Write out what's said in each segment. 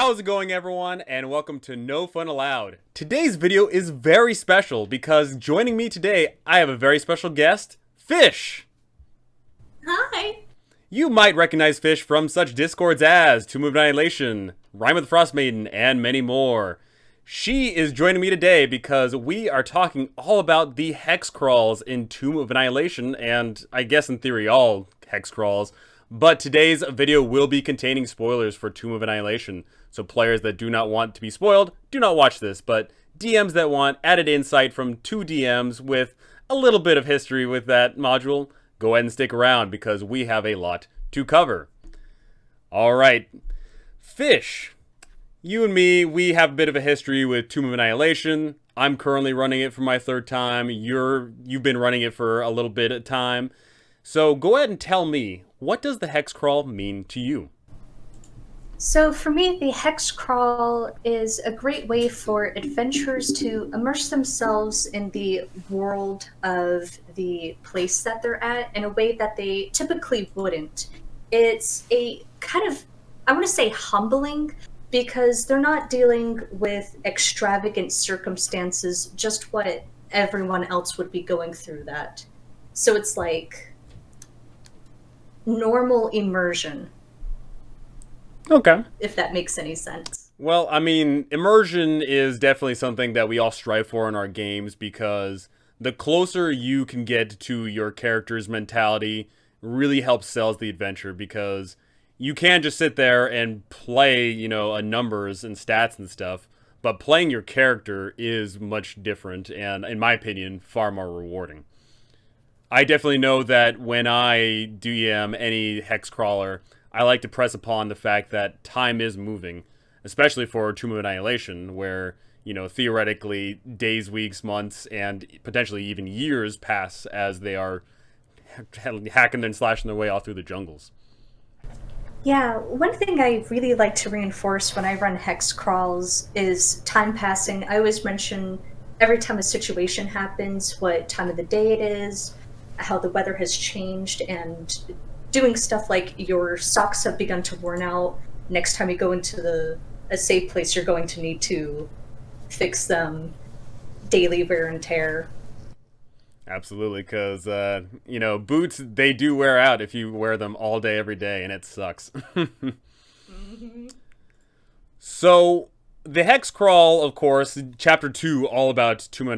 How's it going, everyone, and welcome to No Fun Allowed. Today's video is very special because joining me today, I have a very special guest, Fish. Hi. You might recognize Fish from such discords as Tomb of Annihilation, Rime of the Frost Maiden, and many more. She is joining me today because we are talking all about the Hex Crawls in Tomb of Annihilation, and I guess in theory all Hex Crawls. But today's video will be containing spoilers for Tomb of Annihilation, so players that do not want to be spoiled, do not watch this, but DMs that want added insight from two DMs with a little bit of history with that module, go ahead and stick around because we have a lot to cover. Alright, Fish, you and me, we have a bit of a history with Tomb of Annihilation. I'm currently running it for my third time, you've been running it for a little bit of time. So go ahead and tell me, what does the Hex Crawl mean to you? So for me, the Hex Crawl is a great way for adventurers to immerse themselves in the world of the place that they're at in a way that they typically wouldn't. It's a kind of, I want to say humbling, because they're not dealing with extravagant circumstances, just what everyone else would be going through that. So it's like normal immersion. Okay. If that makes any sense. Well, I mean, immersion is definitely something that we all strive for in our games because the closer you can get to your character's mentality really helps sells the adventure because you can't just sit there and play, numbers and stats and stuff, but playing your character is much different and, in my opinion, far more rewarding. I definitely know that when I DM any hex crawler, I like to press upon the fact that time is moving, especially for Tomb of Annihilation, where, theoretically days, weeks, months, and potentially even years pass as they are hacking and slashing their way all through the jungles. Yeah, one thing I really like to reinforce when I run hex crawls is time passing. I always mention every time a situation happens, what time of the day it is, how the weather has changed, and doing stuff like your socks have begun to worn out. Next time you go into a safe place, you're going to need to fix them. Daily wear and tear. Absolutely, because, boots, they do wear out if you wear them all day, every day, and it sucks. Mm-hmm. So, the Hex Crawl, of course, Chapter 2, all about Tomb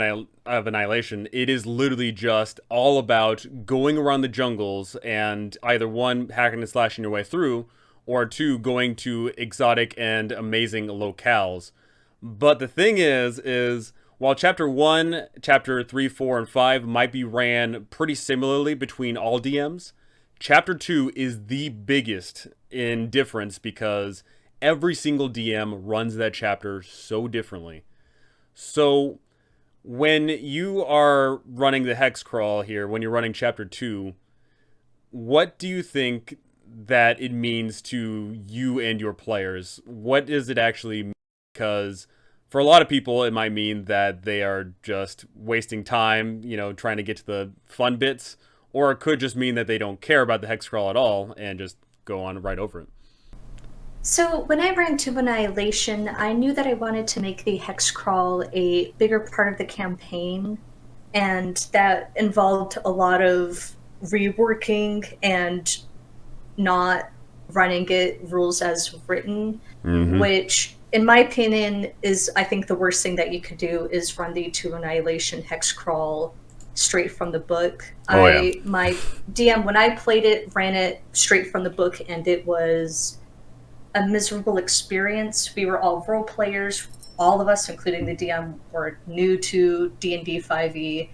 of Annihilation, it is literally just all about going around the jungles and either one, hacking and slashing your way through, or two, going to exotic and amazing locales. But the thing is while Chapter 1, Chapter 3, 4, and 5 might be ran pretty similarly between all DMs, Chapter 2 is the biggest in difference because every single DM runs that chapter so differently. So, when you are running the Hex Crawl here, when you're running Chapter 2, what do you think that it means to you and your players? What does it actually mean? Because for a lot of people, it might mean that they are just wasting time, trying to get to the fun bits, or it could just mean that they don't care about the Hex Crawl at all and just go on right over it. So when I ran Tomb of Annihilation, I knew that I wanted to make the Hex Crawl a bigger part of the campaign, and that involved a lot of reworking and not running it rules as written, which, in my opinion, is, I think, the worst thing that you could do is run the Tomb of Annihilation Hex Crawl straight from the book. Yeah. My DM, when I played it, ran it straight from the book, and it was a miserable experience. We were all role players. All of us, including the DM, were new to D&D 5e,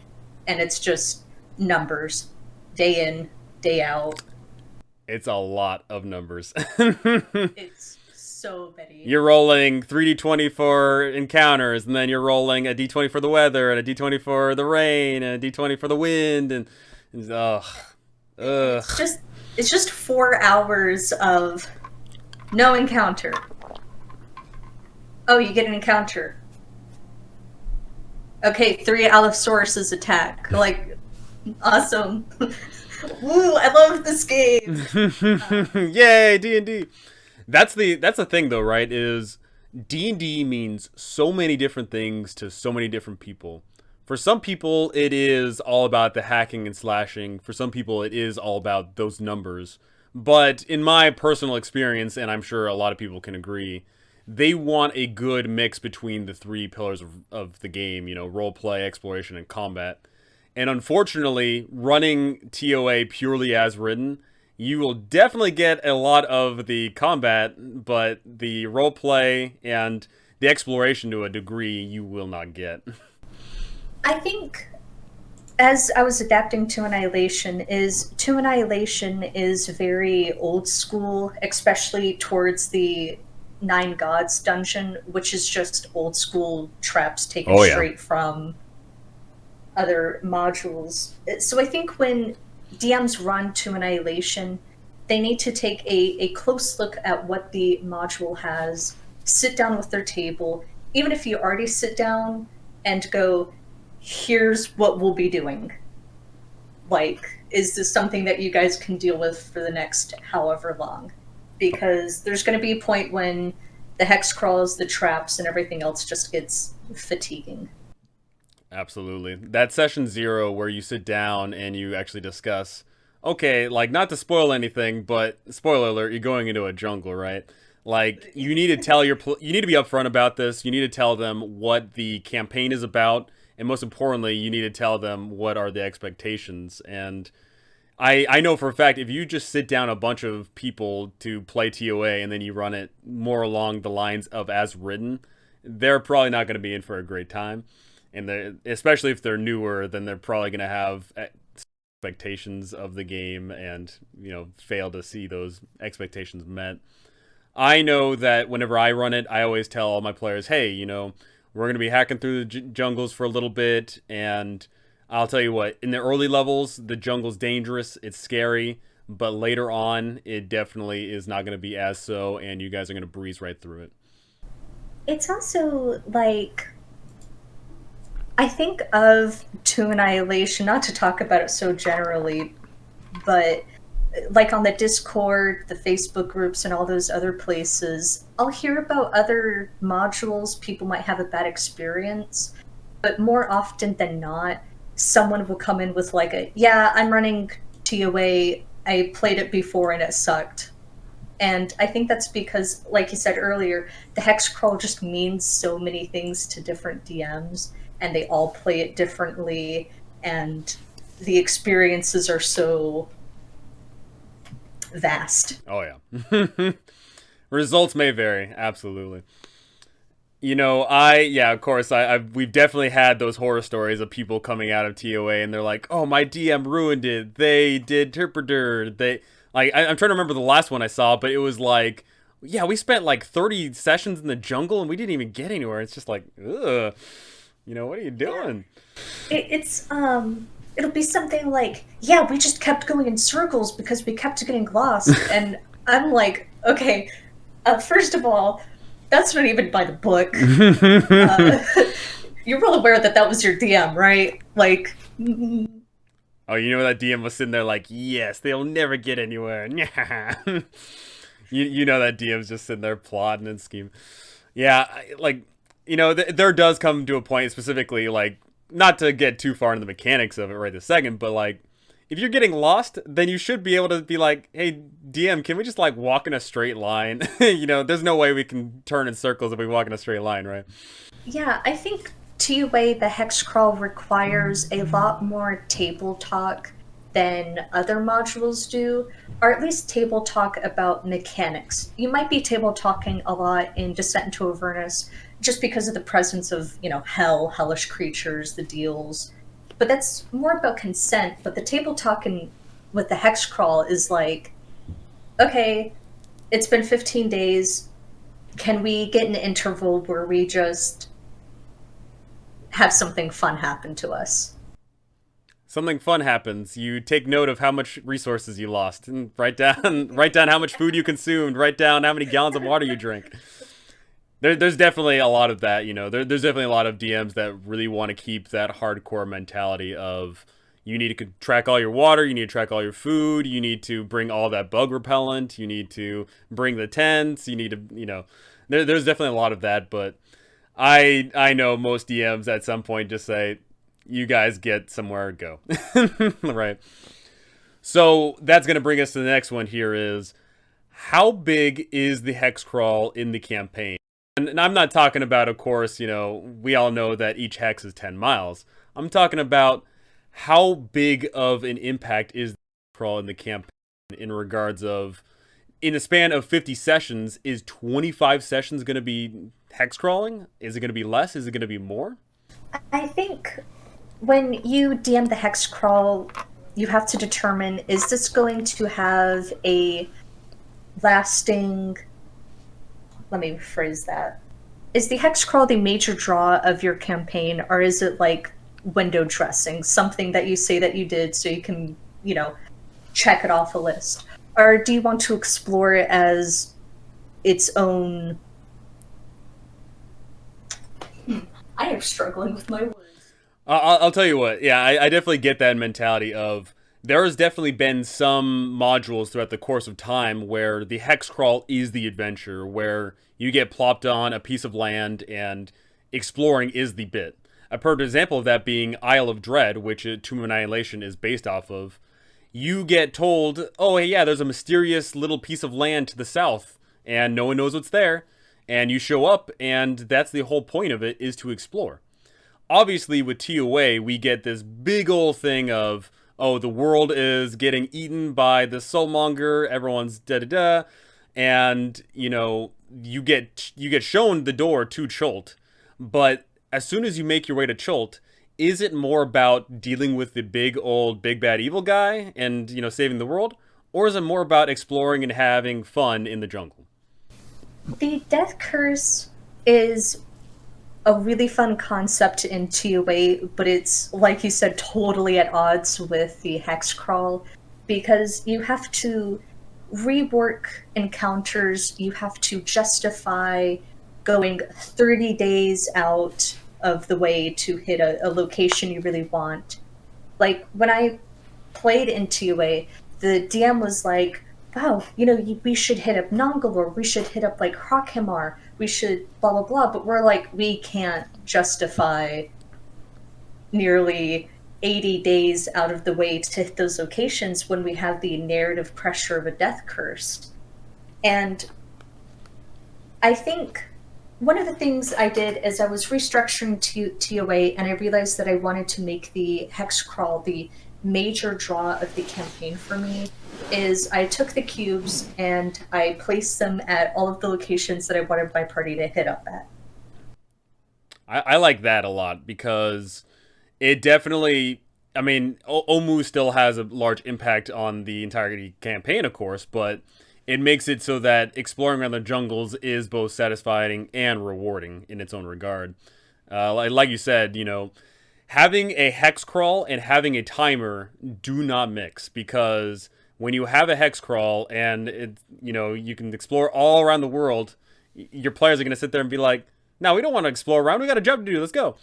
and it's just numbers, day in, day out. It's a lot of numbers. It's so many. You're rolling 3d20 for encounters, and then you're rolling a d20 for the weather, and a d20 for the rain, and a d20 for the wind, and ugh. It's just 4 hours of no encounter. Oh, you get an encounter. Okay, 3 Allosaurus's attack. Like, awesome. Woo, I love this game. Yay, D&D. That's the thing though, right? Is D&D means so many different things to so many different people. For some people, it is all about the hacking and slashing. For some people, it is all about those numbers. But in my personal experience, and I'm sure a lot of people can agree, they want a good mix between the three pillars of the game, you know, role play, exploration, and combat. And unfortunately, running TOA purely as written, you will definitely get a lot of the combat, but the role play and the exploration to a degree you will not get. I think as I was adapting to Annihilation is very old school, especially towards the Nine Gods dungeon, which is just old school traps taken Oh, yeah. straight from other modules. So I think when DMs run to Annihilation, they need to take a close look at what the module has, sit down with their table, even if you already sit down and go, here's what we'll be doing. Like, is this something that you guys can deal with for the next however long? Because there's going to be a point when the hex crawls, the traps, and everything else just gets fatiguing. Absolutely. That session 0 where you sit down and you actually discuss, okay, like not to spoil anything, but spoiler alert, you're going into a jungle, right? Like you need to tell you need to be upfront about this. You need to tell them what the campaign is about, and most importantly, you need to tell them what are the expectations. And I know for a fact if you just sit down a bunch of people to play TOA and then you run it more along the lines of as written, they're probably not going to be in for a great time. And especially if they're newer, then they're probably going to have expectations of the game and, you know, fail to see those expectations met. I know that whenever I run it, I always tell all my players, hey, you know, we're going to be hacking through the jungles for a little bit, and I'll tell you what, in the early levels, the jungle's dangerous, it's scary, but later on, it definitely is not going to be as so, and you guys are going to breeze right through it. It's also like, I think of To Annihilation, not to talk about it so generally, but like on the Discord, the Facebook groups, and all those other places, I'll hear about other modules people might have a bad experience, but more often than not, someone will come in with like yeah, I'm running TOA, I played it before and it sucked. And I think that's because, like you said earlier, the Hex Crawl just means so many things to different DMs, and they all play it differently, and the experiences are so vast. Oh, yeah. Results may vary, absolutely. You know, of course, we've definitely had those horror stories of people coming out of TOA and they're like, oh, my DM ruined it. They did Terpader. I'm trying to remember the last one I saw, but it was like, yeah, we spent like 30 sessions in the jungle and we didn't even get anywhere. It's just like, ugh, you know, what are you doing? It'll be something like, yeah, we just kept going in circles because we kept getting lost. And I'm like, okay, first of all, that's not even by the book. You're well aware that was your DM, right? Like, oh, you know that DM was sitting there like, yes, they'll never get anywhere. you know that DM's just sitting there plotting and scheming. Yeah, like, you know, there does come to a point specifically, like, not to get too far into the mechanics of it right this second, but like, if you're getting lost, then you should be able to be like, hey, DM, can we just like walk in a straight line? You know, there's no way we can turn in circles if we walk in a straight line, right? Yeah, I think TOA, the Hex Crawl, requires a lot more table talk than other modules do, or at least table talk about mechanics. You might be table talking a lot in Descent into Avernus just because of the presence of, you know, hell, hellish creatures, the deals. But that's more about consent. But the table talking with the Hex Crawl is like, okay, it's been 15 days. Can we get an interval where we just have something fun happen to us? Something fun happens. You take note of how much resources you lost, and write down how much food you consumed. Write down how many gallons of water you drink. There's definitely a lot of that, you know. There's definitely a lot of DMs that really want to keep that hardcore mentality of, You need to track all your water, you need to track all your food, you need to bring all that bug repellent, you need to bring the tents, you need to, there's definitely a lot of that, but I know most DMs at some point just say, you guys get somewhere to go. Right. So that's going to bring us to the next one here is, how big is the Hex Crawl in the campaign? And I'm not talking about, of course, we all know that each hex is 10 miles. I'm talking about how big of an impact is the Hex Crawl in the campaign in regards of, in a span of 50 sessions, is 25 sessions going to be hex crawling? Is it going to be less? Is it going to be more? I think when you DM the Hex Crawl, you have to determine, is this going to have a lasting... Let me rephrase that. Is the Hex Crawl the major draw of your campaign, or is it like window dressing, something that you say that you did so you can, check it off a list? Or do you want to explore it as its own... I am struggling with my words. I'll tell you what. Yeah, I definitely get that mentality of, there has definitely been some modules throughout the course of time where the Hex Crawl is the adventure, where you get plopped on a piece of land and exploring is the bit. A perfect example of that being Isle of Dread, which Tomb of Annihilation is based off of. You get told, oh yeah, there's a mysterious little piece of land to the south, and no one knows what's there, and you show up, and that's the whole point of it, is to explore. Obviously, with TOA, we get this big old thing of, oh, the world is getting eaten by the soulmonger, everyone's da-da-da, and, you get shown the door to Chult, but as soon as you make your way to Chult, is it more about dealing with the big bad evil guy and, saving the world, or is it more about exploring and having fun in the jungle? The Death Curse is a really fun concept in TOA, but it's, like you said, totally at odds with the Hex Crawl, because you have to rework encounters, you have to justify going 30 days out of the way to hit a location you really want. Like, when I played in TOA, the DM was like, wow, we should hit up Nongalore, we should hit up, like, Hrokhimar, we should blah blah blah, but we're like, we can't justify nearly 80 days out of the way to hit those locations when we have the narrative pressure of a death curse. And I think one of the things I did is I was restructuring TOA, and I realized that I wanted to make the Hex Crawl the major draw of the campaign for me. Is I took the cubes and I placed them at all of the locations that I wanted my party to hit up at. I like that a lot, because it definitely, Omu still has a large impact on the entirety campaign, of course, but it makes it so that exploring around the jungles is both satisfying and rewarding in its own regard. Like you said, having a Hex Crawl and having a timer do not mix, because when you have a Hex Crawl and you can explore all around the world, your players are going to sit there and be like, no, we don't want to explore around, we got a job to do, let's go.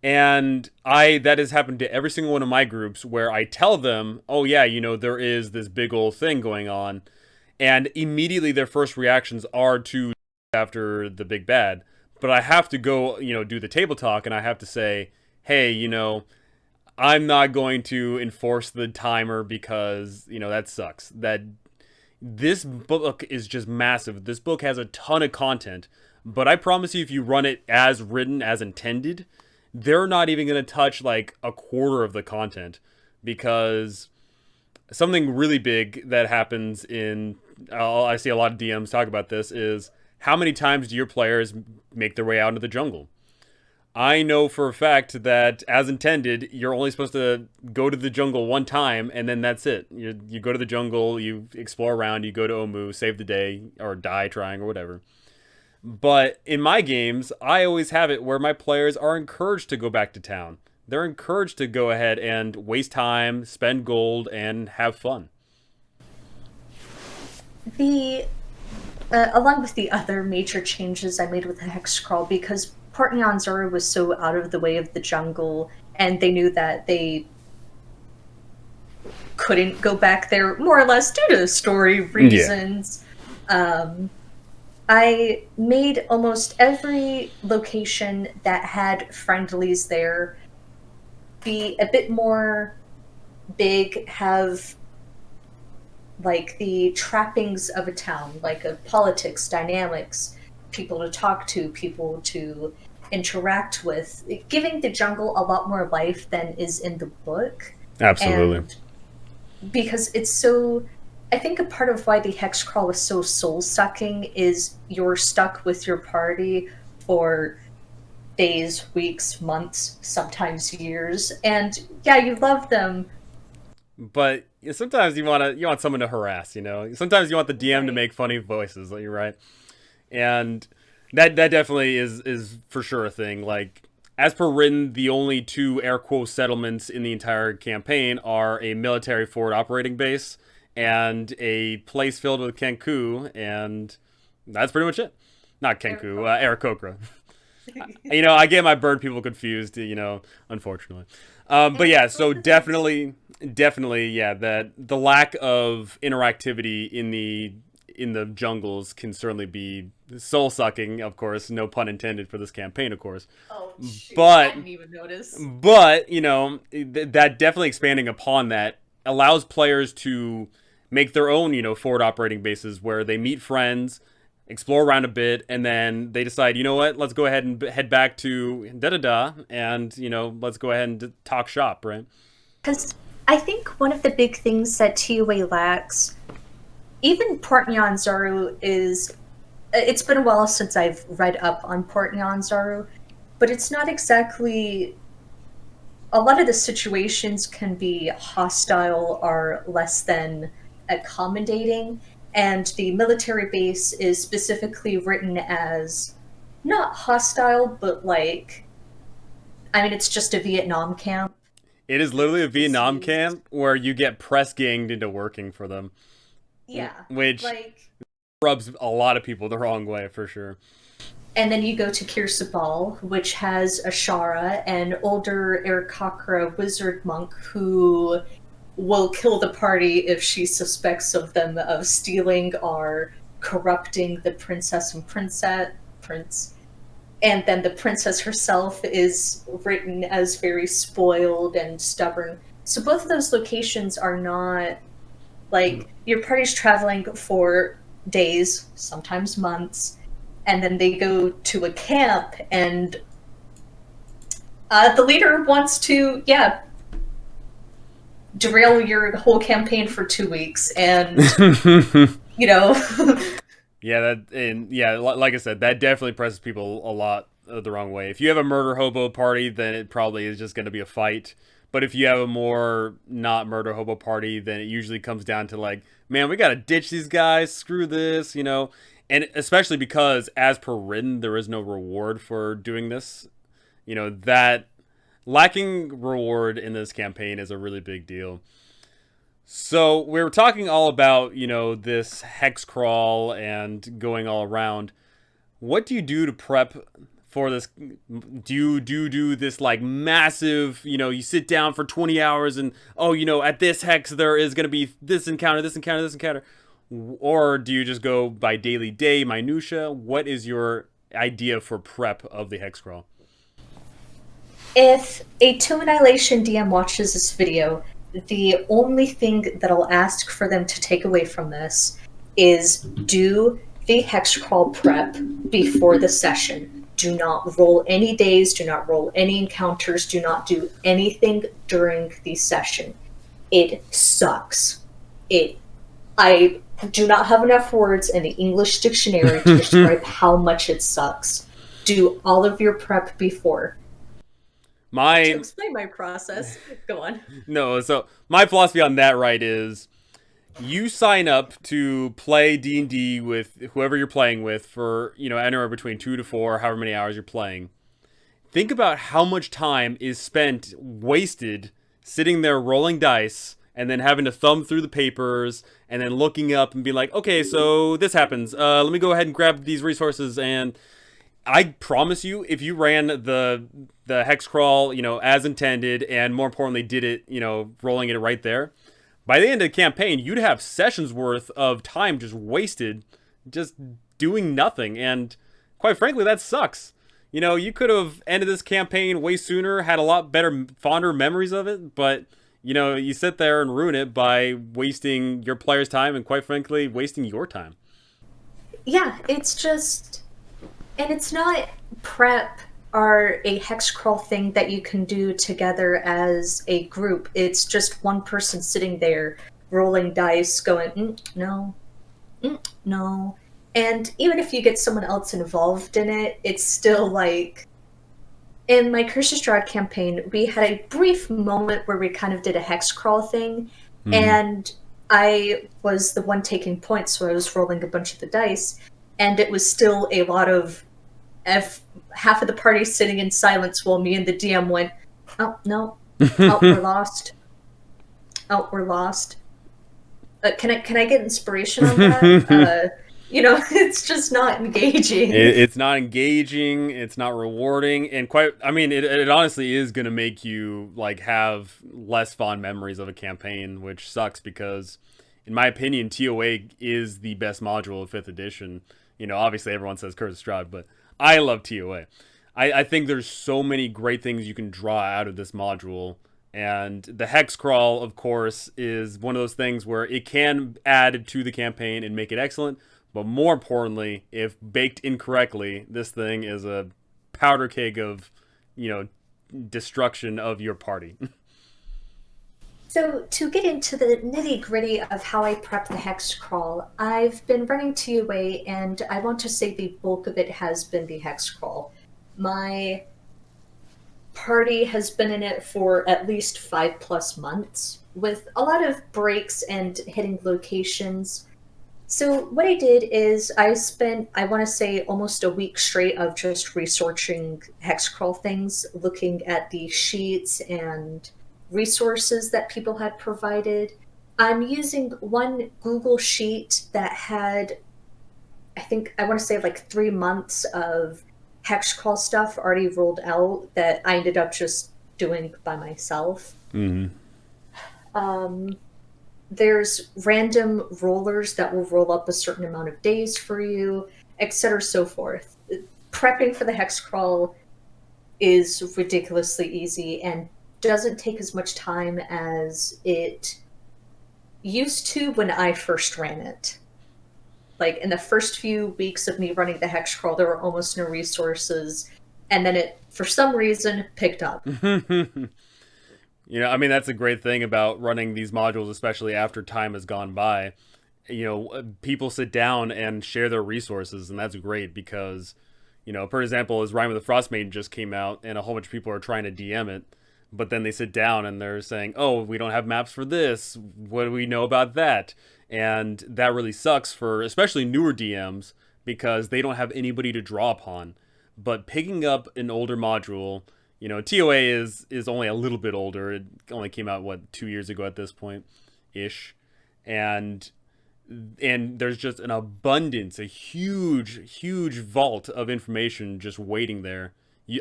And that has happened to every single one of my groups, where I tell them, oh yeah, there is this big old thing going on, and immediately their first reactions are to after the big bad. But I have to go, do the table talk, and I have to say, hey, I'm not going to enforce the timer because, that sucks. That this book is just massive. This book has a ton of content, but I promise you, if you run it as written, as intended, they're not even going to touch like a quarter of the content, because something really big that happens in, I see a lot of DMs talk about this, is how many times do your players make their way out into the jungle? I know for a fact that, as intended, you're only supposed to go to the jungle one time, and then that's it. You go to the jungle, you explore around, you go to Omu, save the day, or die trying, or whatever. But in my games, I always have it where my players are encouraged to go back to town. They're encouraged to go ahead and waste time, spend gold, and have fun. Along with the other major changes I made with the Hex Crawl, because Port Nyanzuru was so out of the way of the jungle, and they knew that they couldn't go back there more or less due to story reasons. I made almost every location that had friendlies there be a bit more big, have like the trappings of a town, like a politics, dynamics, people to talk to, people to interact with, giving the jungle a lot more life than is in the book. Absolutely. And because it's so, I think a part of why the Hex Crawl is so soul-sucking is you're stuck with your party for days, weeks, months, sometimes years, and yeah, you love them. But sometimes you want someone to harass, you know. Sometimes you want the DM to make funny voices, you're right. And that definitely is for sure a thing. Like, as per written, the only two air quote settlements in the entire campaign are a military forward operating base and a place filled with Kenku, and that's pretty much it. Not Kenku, Aarakocra. You know, I get my bird people confused, you know, unfortunately. But yeah, so definitely, yeah, that the lack of interactivity in the jungles can certainly be soul sucking. Of course, no pun intended for this campaign, of course. Oh, shoot, but I didn't even notice. But you know, that definitely expanding upon that allows players to make their own, you know, forward operating bases where they meet friends, explore around a bit, and then they decide, you know what, let's go ahead and head back to da-da-da, and, you know, let's go ahead and talk shop, right? Because I think one of the big things that TOA lacks, even Port Nyanzaru is, it's been a while since I've read up on Port Nyanzaru, but it's not exactly, a lot of the situations can be hostile or less than accommodating, and the military base is specifically written as not hostile, but like, I mean, it's just a Vietnam camp. It is literally a Vietnam camp where you get press ganged into working for them. Yeah. Which like, rubs a lot of people the wrong way, for sure. And then you go to Kirsabal, which has Ashara, an older Aarakocra wizard monk who will kill the party if she suspects of them of stealing or corrupting the princess and prince. And then the princess herself is written as very spoiled and stubborn. So both of those locations are not, like, your party's traveling for days, sometimes months, and then they go to a camp, and the leader wants to, derail your whole campaign for 2 weeks, and you know. Like I said, that definitely presses people a lot the wrong way. If you have a murder hobo party, then it probably is just going to be a fight. But if you have a more not murder hobo party, then it usually comes down to like, man, we got to ditch these guys, screw this, you know. And especially because, as per written, there is no reward for doing this. You know, that lacking reward in this campaign is a really big deal. So we were talking all about, you know, this hex crawl and going all around. What do you do to prep for this? Do you do this like massive, you know, you sit down for 20 hours and, oh, you know, at this hex there is going to be this encounter, this encounter, this encounter? Or do you just go by daily day minutia? What is your idea for prep of the hex crawl? If a Tomb of Annihilation DM watches this video, the only thing that I'll ask for them to take away from this is do the Hex Crawl prep before the session. Do not roll any days, do not roll any encounters, do not do anything during the session. It sucks. I do not have enough words in the English dictionary to describe how much it sucks. Do all of your prep before. To explain my process, go on. No, so my philosophy on that, right, is you sign up to play D&D with whoever you're playing with for, you know, anywhere between 2 to 4, however many hours you're playing. Think about how much time is spent wasted sitting there rolling dice and then having to thumb through the papers and then looking up and be like, okay, so this happens. Let me go ahead and grab these resources. And I promise you, if you ran the hex crawl, you know, as intended, and more importantly, did it, you know, rolling it right there, by the end of the campaign, you'd have sessions worth of time just wasted, just doing nothing. And quite frankly, that sucks. You know, you could have ended this campaign way sooner, had a lot better, fonder memories of it, but you know, you sit there and ruin it by wasting your players' time and quite frankly, wasting your time. Yeah, it's just, and it's not prep or a hex crawl thing that you can do together as a group. It's just one person sitting there rolling dice, going, no, no. And even if you get someone else involved in it, it's still like, in my Curses Strahd campaign, we had a brief moment where we kind of did a hex crawl thing, and I was the one taking points, so I was rolling a bunch of the dice, and it was still a lot of half of the party sitting in silence while me and the DM went, oh, no, oh, we're lost. Oh, we're lost. Can I get inspiration on that? You know, it's just not engaging. It's not engaging. It's not rewarding, and I mean, it honestly is going to make you like have less fond memories of a campaign, which sucks because, in my opinion, TOA is the best module of 5th edition. You know, obviously everyone says Curse of Strahd, but I love TOA. I think there's so many great things you can draw out of this module. And the Hex Crawl, of course, is one of those things where it can add to the campaign and make it excellent. But more importantly, if baked incorrectly, this thing is a powder keg of, you know, destruction of your party. So to get into the nitty-gritty of how I prep the Hex Crawl, I've been running TOA, and I want to say the bulk of it has been the Hex Crawl. My party has been in it for at least 5+ months, with a lot of breaks and hitting locations. So what I did is I spent, I want to say, almost a week straight of just researching hex crawl things, looking at the sheets and resources that people had provided. I'm using one Google sheet that had, I think, I want to say like 3 months of hex crawl stuff already rolled out that I ended up just doing by myself. There's random rollers that will roll up a certain amount of days for you, etc., so forth. Prepping for the hex crawl is ridiculously easy and doesn't take as much time as it used to when I first ran it. Like, in the first few weeks of me running the hex crawl, there were almost no resources, and then it, for some reason, picked up. You know, I mean, that's a great thing about running these modules, especially after time has gone by. You know, people sit down and share their resources, and that's great because, you know, for example, as Rime of the Frostmaiden just came out, and a whole bunch of people are trying to DM it, but then they sit down and they're saying, oh, we don't have maps for this. What do we know about that? And that really sucks for especially newer DMs because they don't have anybody to draw upon. But picking up an older module, you know, TOA is only a little bit older. It only came out, what, 2 years ago at this point, ish. And there's just an abundance, a huge vault of information just waiting there.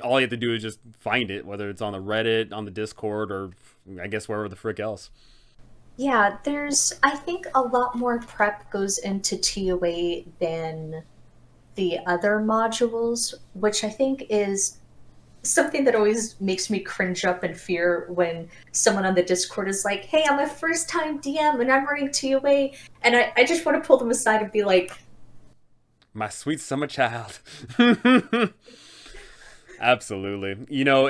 All you have to do is just find it, whether it's on the Reddit, on the Discord, or I guess wherever the frick else. Yeah, there's, I think, a lot more prep goes into TOA than the other modules, which I think is something that always makes me cringe up in fear when someone on the Discord is like, hey, I'm a first-time DM and I'm running TOA, and I just want to pull them aside and be like, my sweet summer child. Absolutely. You know,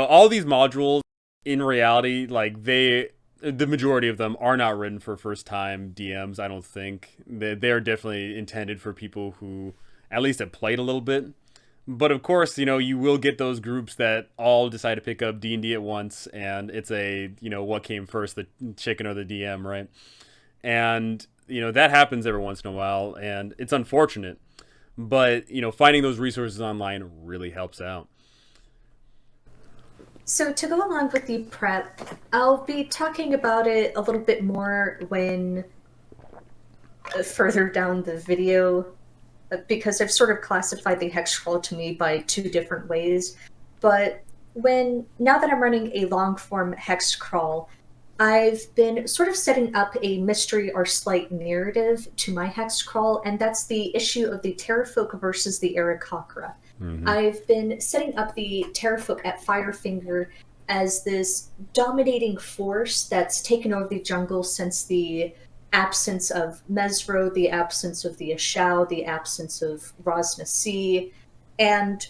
all these modules, in reality, like, the majority of them are not written for first-time DMs, I don't think. They are definitely intended for people who at least have played a little bit. But of course, you know, you will get those groups that all decide to pick up D&D at once, and it's a, you know, what came first, the chicken or the DM, right? And, you know, that happens every once in a while, and it's unfortunate. But, you know, finding those resources online really helps out. So to go along with the prep, I'll be talking about it a little bit more when further down the video, because I've sort of classified the hex crawl to me by 2 different ways. But now that I'm running a long form hex crawl, I've been sort of setting up a mystery or slight narrative to my Hex Crawl, and that's the issue of the Terrafolk versus the Aarakocra. Mm-hmm. I've been setting up the Terrafolk at Firefinger as this dominating force that's taken over the jungle since the absence of Mesro, the absence of the Ashau, the absence of Rosnasi, and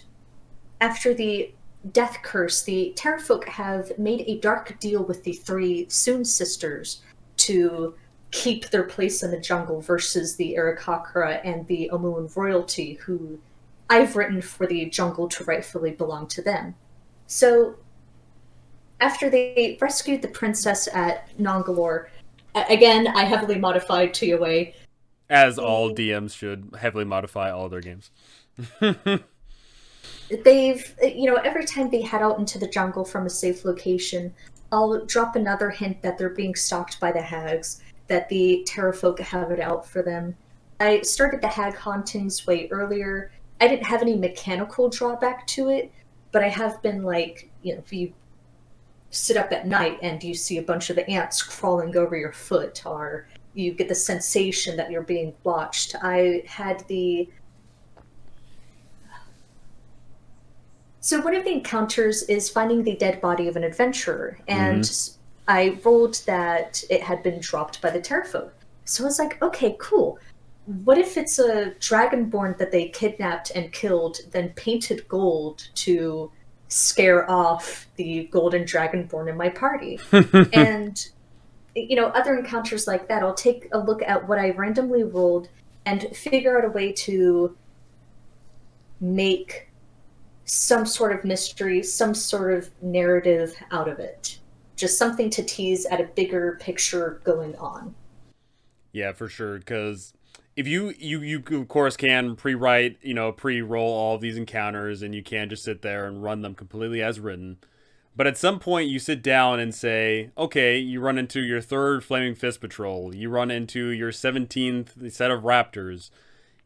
after the Death Curse, the Terrafolk have made a dark deal with the three Soon sisters to keep their place in the jungle versus the Aarakocra and the Omuan royalty, who I've written for the jungle to rightfully belong to them. So, after they rescued the princess at Nongalore, again, I heavily modified TOA. As all They DMs should heavily modify all their games. they've every time they head out into the jungle from a safe location, I'll drop another hint that they're being stalked by the hags, that the Terrafolk have it out for them. I started the hag hauntings way earlier. I didn't have any mechanical drawback to it, but I have been like, if you sit up at night and you see a bunch of the ants crawling over your foot, or you get the sensation that you're being watched. I had the So one of the encounters is finding the dead body of an adventurer, Mm-hmm. and I rolled that it had been dropped by the Terrafolk. So I was like, okay, cool. What if it's a dragonborn that they kidnapped and killed, then painted gold to scare off the golden dragonborn in my party? And, other encounters like that, I'll take a look at what I randomly rolled and figure out a way to make some sort of mystery, some sort of narrative out of it. Just something to tease at a bigger picture going on. Yeah, for sure. Because if you of course can pre-write, pre-roll all of these encounters, and you can just sit there and run them completely as written. But at some point, you sit down and say, okay, you run into your third Flaming Fist Patrol. You run into your 17th set of Raptors.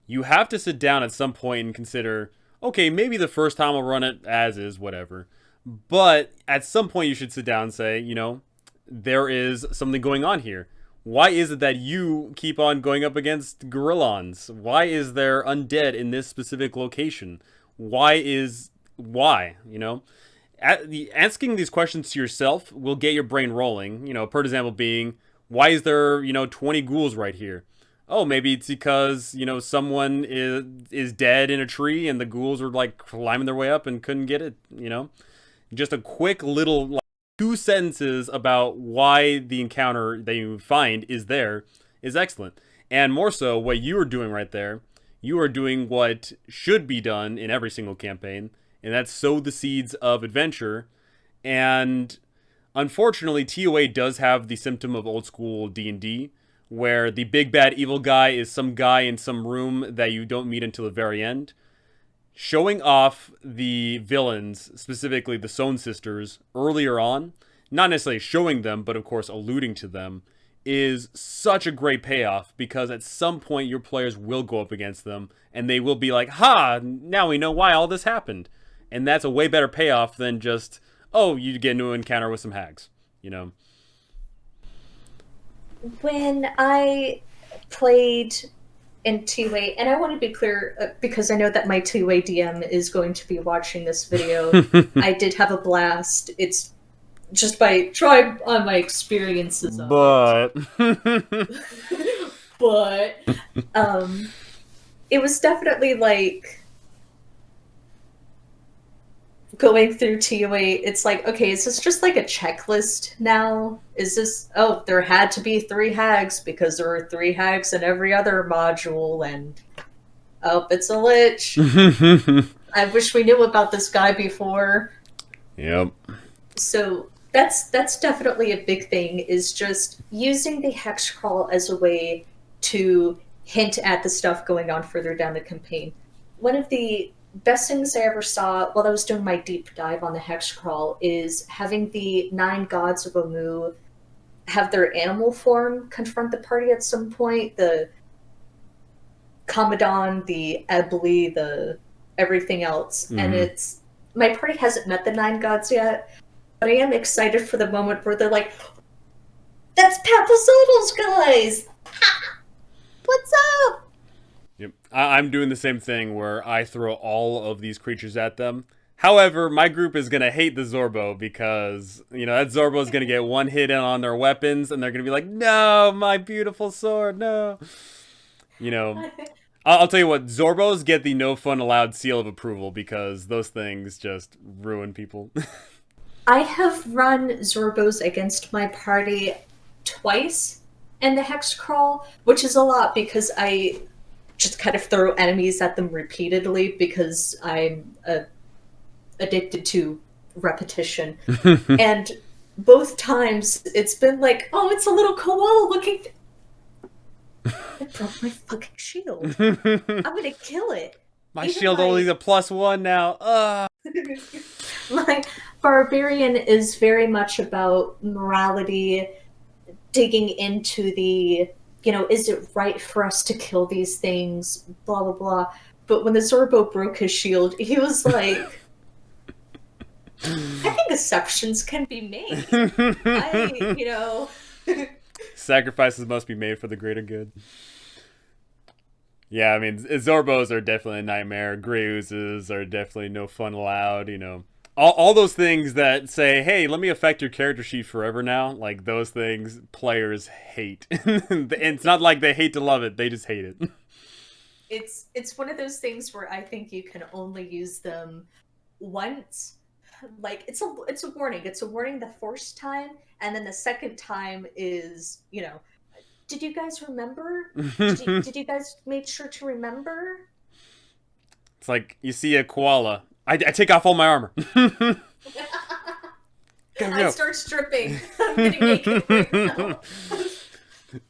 You have to sit down at some point and consider, okay, maybe the first time I'll run it as is, whatever. But at some point, you should sit down and say, there is something going on here. Why is it that you keep on going up against Gorillons? Why is there undead in this specific location? Why? Asking these questions to yourself will get your brain rolling. Per example being, why is there, 20 ghouls right here? Oh, maybe it's because, someone is dead in a tree and the ghouls are like climbing their way up and couldn't get it. Just a quick little, like, 2 sentences about why the encounter that you find is there is excellent. And more so, what you are doing right there, you are doing what should be done in every single campaign, and that's sow the seeds of adventure. And unfortunately, TOA does have the symptom of old school D&D, where the big bad evil guy is some guy in some room that you don't meet until the very end. Showing off the villains, specifically the Sohn sisters, earlier on, not necessarily showing them, but of course alluding to them, is such a great payoff, because at some point your players will go up against them and they will be like, ha, now we know why all this happened. And that's a way better payoff than just, oh, you get into an encounter with some hags, When I played in 2A, and I want to be clear, because I know that my 2A DM is going to be watching this video, I did have a blast. It's just by drawing on my experiences of it. But it was definitely like going through TOA. It's like, okay, is this just like a checklist now? Is this, oh, there had to be 3 hags because there were 3 hags in every other module, and oh, it's a lich. I wish we knew about this guy before. Yep. So that's definitely a big thing, is just using the Hex Crawl as a way to hint at the stuff going on further down the campaign. One of the best things I ever saw while I was doing my deep dive on the Hex Crawl is having the 9 gods of Omu have their animal form confront the party at some point. The Commodon, the Ebly, the everything else. Mm-hmm. And it's, my party hasn't met the 9 gods yet, but I am excited for the moment where they're like, That's Papazoodles, guys! What's up? Yep. I'm doing the same thing where I throw all of these creatures at them. However, my group is going to hate the Zorbo because, that Zorbo is going to get one hit in on their weapons and they're going to be like, no, my beautiful sword, no. I'll tell you what, Zorbos get the no fun allowed seal of approval because those things just ruin people. I have run Zorbos against my party twice in the Hex Crawl, which is a lot because I just kind of throw enemies at them repeatedly because I'm addicted to repetition. And both times it's been like, oh, it's a little koala looking. It broke my fucking shield. I'm gonna kill it. My shield only is a +1 now. My barbarian is very much about morality, digging into the, is it right for us to kill these things, blah, blah, blah. But when the Zorbo broke his shield, he was like, I think exceptions can be made. Sacrifices must be made for the greater good. Yeah, I mean, Zorbos are definitely a nightmare. Grey Oozes are definitely no fun allowed, All those things that say, hey, let me affect your character sheet forever now, like those things players hate. And it's not like they hate to love it, they just hate it. It's one of those things where I think you can only use them once. Like, it's a warning. It's a warning the first time, and then the second time is, did you guys remember? Did you guys make sure to remember? It's like, you see a koala. I take off all my armor. I start stripping. I'm getting naked right now.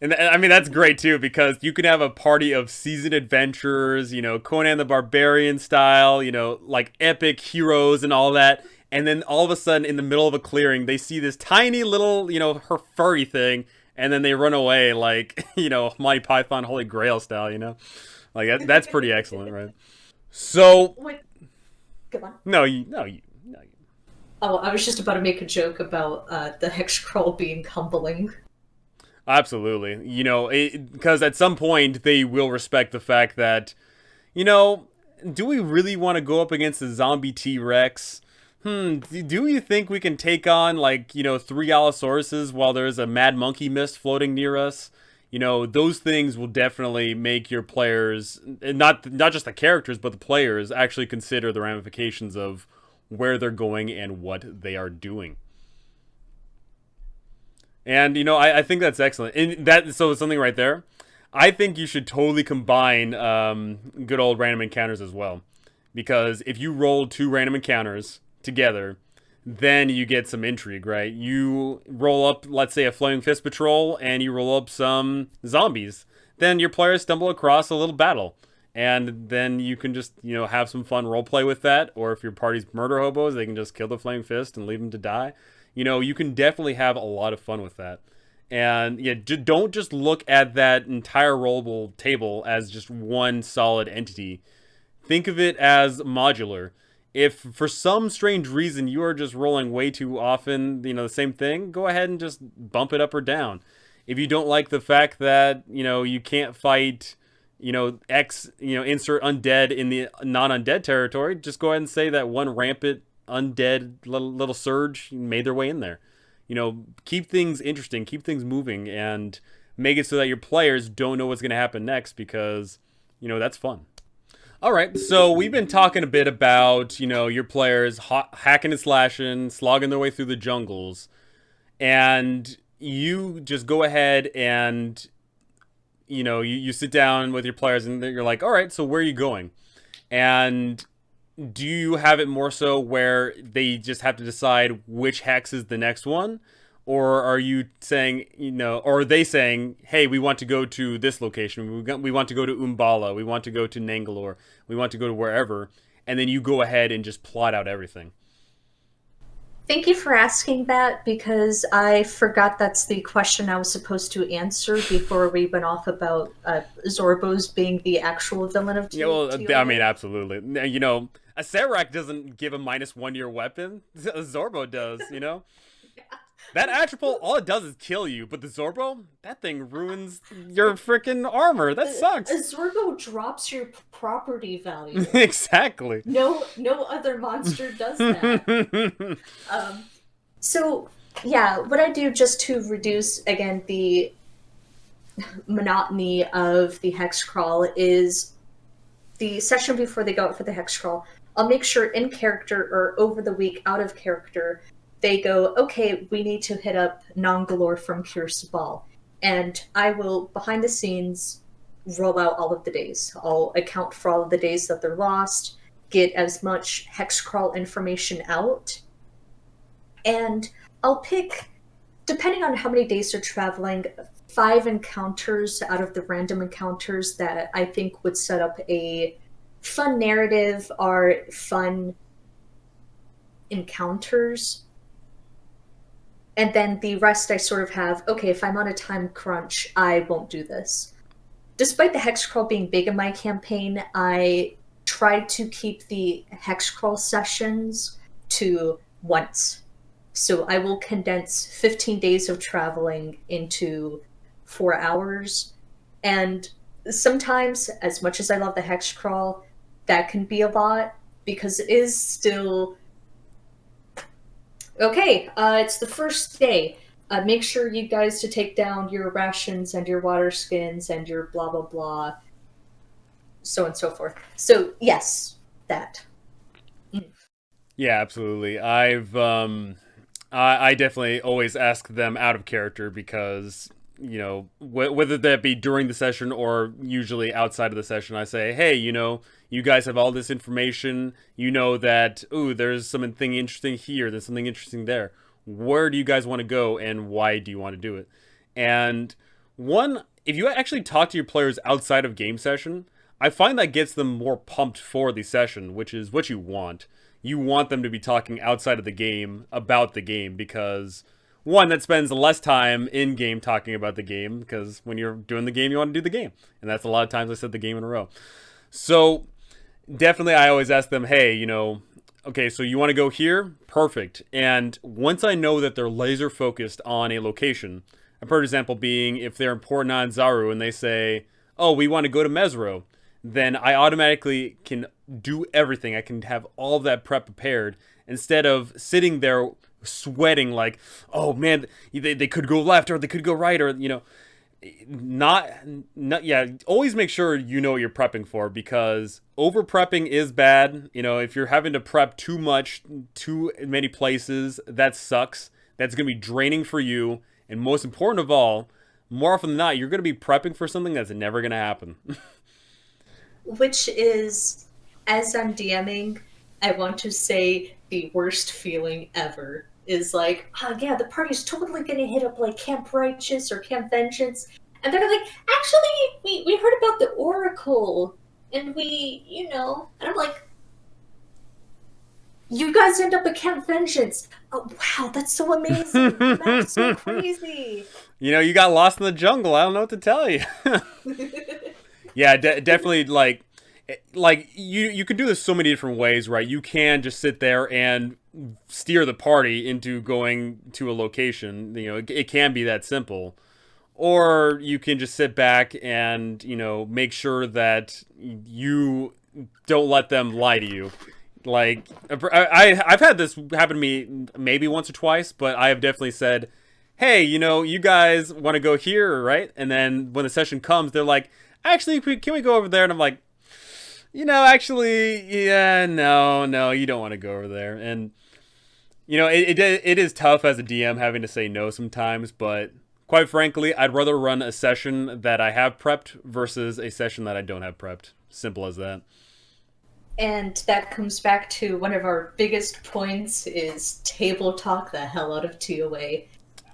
And I mean, that's great too, because you can have a party of seasoned adventurers, Conan the Barbarian style, like epic heroes and all that. And then all of a sudden, in the middle of a clearing, they see this tiny little, her furry thing. And then they run away like, Monty Python Holy Grail style, Like, that's pretty excellent, right? So... Come on. No. Oh, I was just about to make a joke about the Hex Crawl being humbling. Absolutely. Because at some point, they will respect the fact that, do we really want to go up against a zombie T-Rex? Do you think we can take on, 3 Allosauruses while there's a mad monkey mist floating near us? Those things will definitely make your players, not just the characters, but the players, actually consider the ramifications of where they're going and what they are doing. And, I think that's excellent. And so something right there. I think you should totally combine good old random encounters as well. Because if you roll 2 random encounters together, then you get some intrigue, right? You roll up, let's say, a Flaming Fist Patrol, and you roll up some zombies. Then your players stumble across a little battle. And then you can just, have some fun roleplay with that. Or if your party's murder hobos, they can just kill the Flaming Fist and leave them to die. You can definitely have a lot of fun with that. And, yeah, don't just look at that entire rollable table as just one solid entity. Think of it as modular. If for some strange reason you are just rolling way too often, the same thing, go ahead and just bump it up or down. If you don't like the fact that, you can't fight, X, insert undead in the non-undead territory, just go ahead and say that one rampant undead little surge made their way in there. Keep things interesting, keep things moving, and make it so that your players don't know what's going to happen next because, that's fun. All right, so we've been talking a bit about, your players hacking and slashing, slogging their way through the jungles, and you just go ahead and, you sit down with your players and you're like, all right, so where are you going? And do you have it more so where they just have to decide which hex is the next one? Or are you saying, or are they saying, hey, we want to go to this location. We want to go to Umbala. We want to go to Nangalore. We want to go to wherever. And then you go ahead and just plot out everything. Thank you for asking that, because I forgot that's the question I was supposed to answer before we went off about Zorbos being the actual villain of I mean, absolutely. A Serac doesn't give a -1 to your weapon. A Zorbo does, That Atropole, all it does is kill you, but the Zorbo, that thing ruins your freaking armor. That A sucks. Zorgo drops your property value. Exactly. No other monster does that. Um, so yeah, what I do just to reduce again the monotony of the hex crawl is the session before they go out for the hex crawl. I'll make sure in character or over the week out of character, they go, okay, we need to hit up Nongalore from Pure Sabal. And I will, behind the scenes, roll out all of the days. I'll account for all of the days that they're lost, get as much hex crawl information out, and I'll pick, depending on how many days they're traveling, 5 encounters out of the random encounters that I think would set up a fun narrative or fun encounters. And then the rest I sort of have, okay, if I'm on a time crunch, I won't do this. Despite the hex crawl being big in my campaign, I tried to keep the hex crawl sessions to once. So I will condense 15 days of traveling into 4 hours. And sometimes, as much as I love the hex crawl, that can be a lot because it is still okay. It's the first day. Make sure you guys to take down your rations and your water skins and your blah blah blah, so on and so forth. So yes, that. Yeah, absolutely. I definitely always ask them out of character because whether that be during the session or usually outside of the session, I say, hey, you guys have all this information. You know that there's something interesting here. There's something interesting there. Where do you guys want to go, and why do you want to do it? And if you actually talk to your players outside of game session, I find that gets them more pumped for the session, which is what you want. You want them to be talking outside of the game about the game because, one, that spends less time in game talking about the game because when you're doing the game, you want to do the game. And that's a lot of times I said the game in a row. So definitely I always ask them, hey, okay, so you want to go here? Perfect. And once I know that they're laser focused on a location, a perfect example being if they're in Port Zaru and they say, oh, we want to go to Mesro, then I automatically can do everything. I can have all of that prep prepared instead of sitting there sweating like, oh man, they could go left or they could go right or, not yeah, always make sure you know what you're prepping for because over prepping is bad. If you're having to prep too much, too many places, that sucks. That's going to be draining for you. And most important of all, more often than not, you're going to be prepping for something that's never going to happen. Which is, as I'm DMing, I want to say the worst feeling ever is like, oh yeah, the party's totally gonna hit up like Camp Righteous or Camp Vengeance. And they're like, actually, we heard about the Oracle and and I'm like, you guys end up at Camp Vengeance. Oh wow, that's so amazing. That's so crazy. You got lost in the jungle. I don't know what to tell you. Yeah, definitely like you can do this so many different ways, right? You can just sit there and steer the party into going to a location. It can be that simple. Or you can just sit back and, make sure that you don't let them lie to you. Like, I've had this happen to me maybe once or twice, but I have definitely said, hey, you guys want to go here, right? And then when the session comes, they're like, actually, can we go over there? And I'm like, actually, yeah, no, you don't want to go over there. And, it is tough as a DM having to say no sometimes, but quite frankly, I'd rather run a session that I have prepped versus a session that I don't have prepped. Simple as that. And that comes back to one of our biggest points is table talk the hell out of TOA.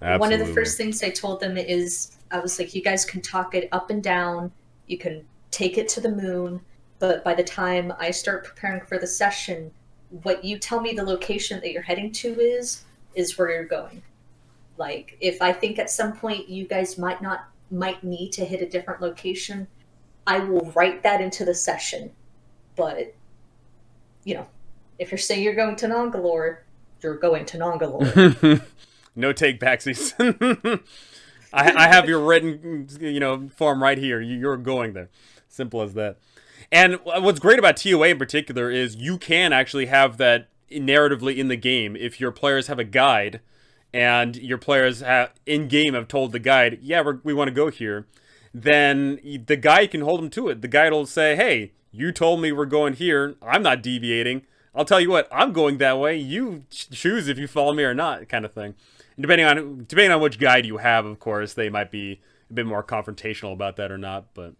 Absolutely. One of the first things I told them is, I was like, you guys can talk it up and down, you can take it to the moon, but by the time I start preparing for the session, what you tell me the location that you're heading to is where you're going. Like, if I think at some point you guys might need to hit a different location, I will write that into the session. But, if you're saying you're going to Nongalore, you're going to Nongalore. No take backsies. I have your written, form right here. You're going there. Simple as that. And what's great about TOA in particular is you can actually have that narratively in the game. If your players have a guide and your players in game have told the guide, yeah, we want to go here, then the guide can hold them to it. The guide will say, hey, you told me we're going here. I'm not deviating. I'll tell you what, I'm going that way. You choose if you follow me or not, kind of thing. And depending on which guide you have, of course, they might be a bit more confrontational about that or not. But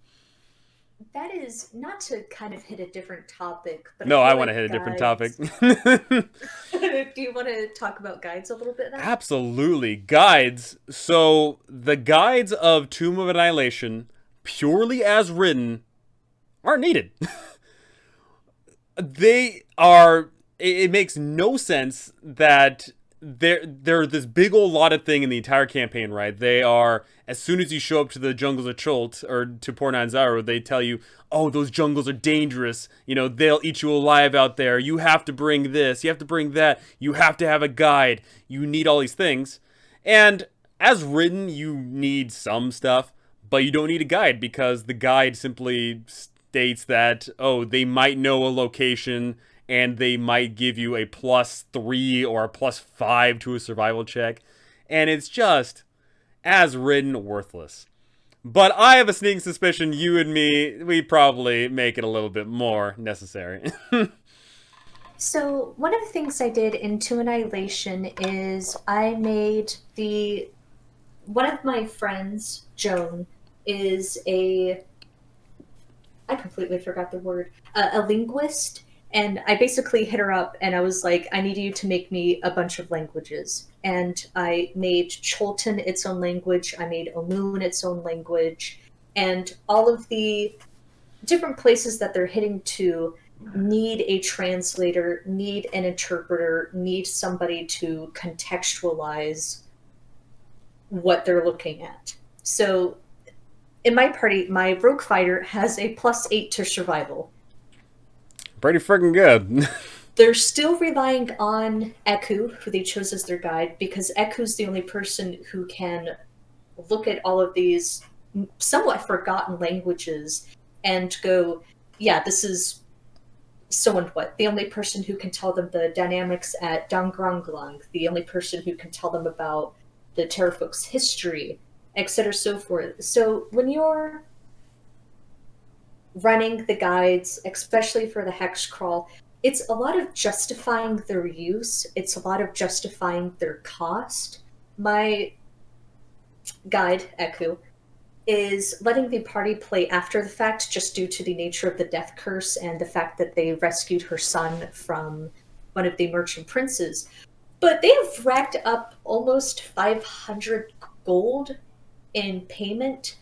that is not to kind of hit a different topic. But no, I want to hit a different topic. Do you want to talk about guides a little bit now? Absolutely, guides. So the guides of Tomb of Annihilation, purely as written, aren't needed. They are. It makes no sense that they're this big old lot of thing in the entire campaign, right? They are, as soon as you show up to the jungles of Chult or to Port Anzaro, they tell you, oh, those jungles are dangerous. They'll eat you alive out there. You have to bring this. You have to bring that. You have to have a guide. You need all these things. And as written, you need some stuff, but you don't need a guide because the guide simply states that, oh, they might know a location and they might give you a +3 or a +5 to a survival check. And it's just, as written, worthless. But I have a sneaking suspicion you and me, we probably make it a little bit more necessary. So one of the things I did in Tomb of Annihilation is I made one of my friends, Joan, is I completely forgot the word, a linguist. And I basically hit her up and I was like, I need you to make me a bunch of languages. And I made Chultan its own language. I made Omun its own language. And all of the different places that they're hitting to need a translator, need an interpreter, need somebody to contextualize what they're looking at. So in my party, my rogue fighter has a +8 to survival. Pretty freaking good. They're still relying on Eku, who they chose as their guide, because Eku's the only person who can look at all of these somewhat forgotten languages and go, yeah, this is so and what. The only person who can tell them the dynamics at Dangranglang, the only person who can tell them about the Terrafolk's history, etc., so forth. So when you're running the guides, especially for the Hex Crawl, it's a lot of justifying their use. It's a lot of justifying their cost. My guide, Eku, is letting the party play after the fact just due to the nature of the death curse and the fact that they rescued her son from one of the merchant princes. But they have racked up almost 500 gold in payment,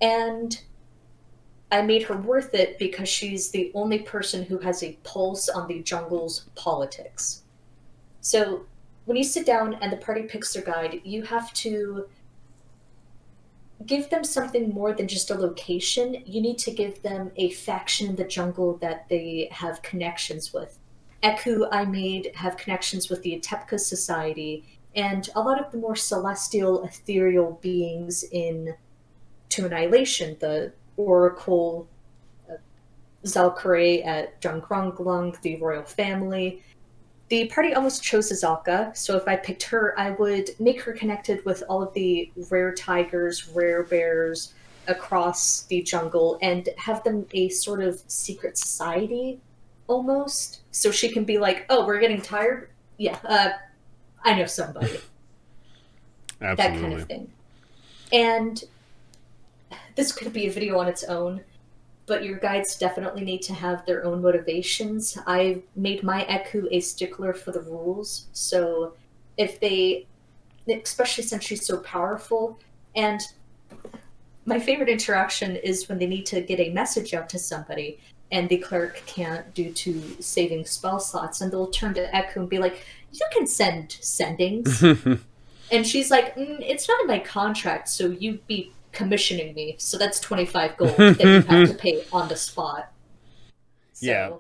and I made her worth it because she's the only person who has a pulse on the jungle's politics. So when you sit down and the party picks their guide, you have to give them something more than just a location. You need to give them a faction in the jungle that they have connections with. Eku, I made, have connections with the Atepka Society, and a lot of the more celestial, ethereal beings in Tomb of Annihilation, the Oracle, Zalkare at Zhangranglung, the royal family. The party almost chose Azalka, so if I picked her, I would make her connected with all of the rare tigers, rare bears across the jungle, and have them a sort of secret society, almost. So she can be like, oh, we're getting tired? Yeah, I know somebody. Absolutely. That kind of thing. And this could be a video on its own, but your guides definitely need to have their own motivations. I made my Eku a stickler for the rules, so if they, especially since she's so powerful, and my favorite interaction is when they need to get a message out to somebody, and the cleric can't due to saving spell slots, and they'll turn to Eku and be like, you can send sendings. And she's like, it's not in my contract, so you'd be commissioning me, so that's 25 gold that you have to pay on the spot. So, yeah.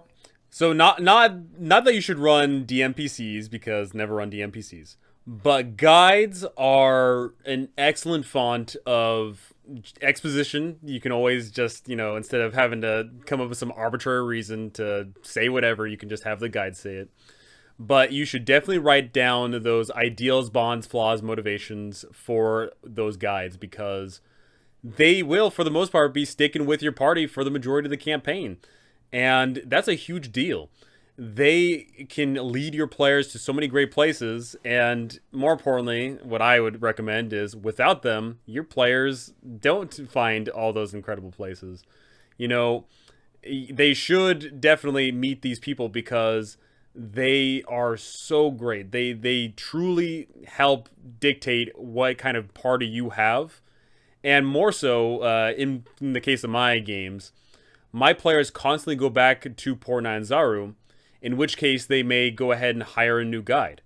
So not that you should run DMPCs, because never run DMPCs. But guides are an excellent font of exposition. You can always just, instead of having to come up with some arbitrary reason to say whatever, you can just have the guide say it. But you should definitely write down those ideals, bonds, flaws, motivations for those guides, because they will, for the most part, be sticking with your party for the majority of the campaign. And that's a huge deal. They can lead your players to so many great places, and more importantly, what I would recommend is without them, your players don't find all those incredible places. You know, they should definitely meet these people because they are so great. They truly help dictate what kind of party you have, and more so in the case of my games, my players constantly go back to Port Nyanzaru, in which case they may go ahead and hire a new guide.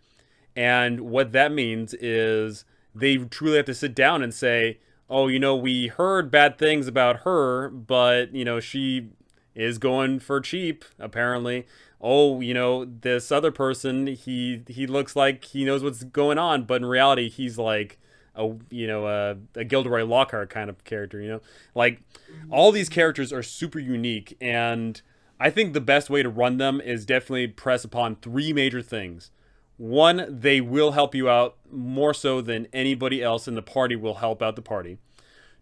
And what that means is they truly have to sit down and say, oh, we heard bad things about her, but, she is going for cheap, apparently. Oh, this other person, he looks like he knows what's going on, but in reality, he's like a Gilderoy Lockhart kind of character, like all these characters are super unique, and I think the best way to run them is definitely press upon three major things. One, they will help you out more so than anybody else in the party will help out the party.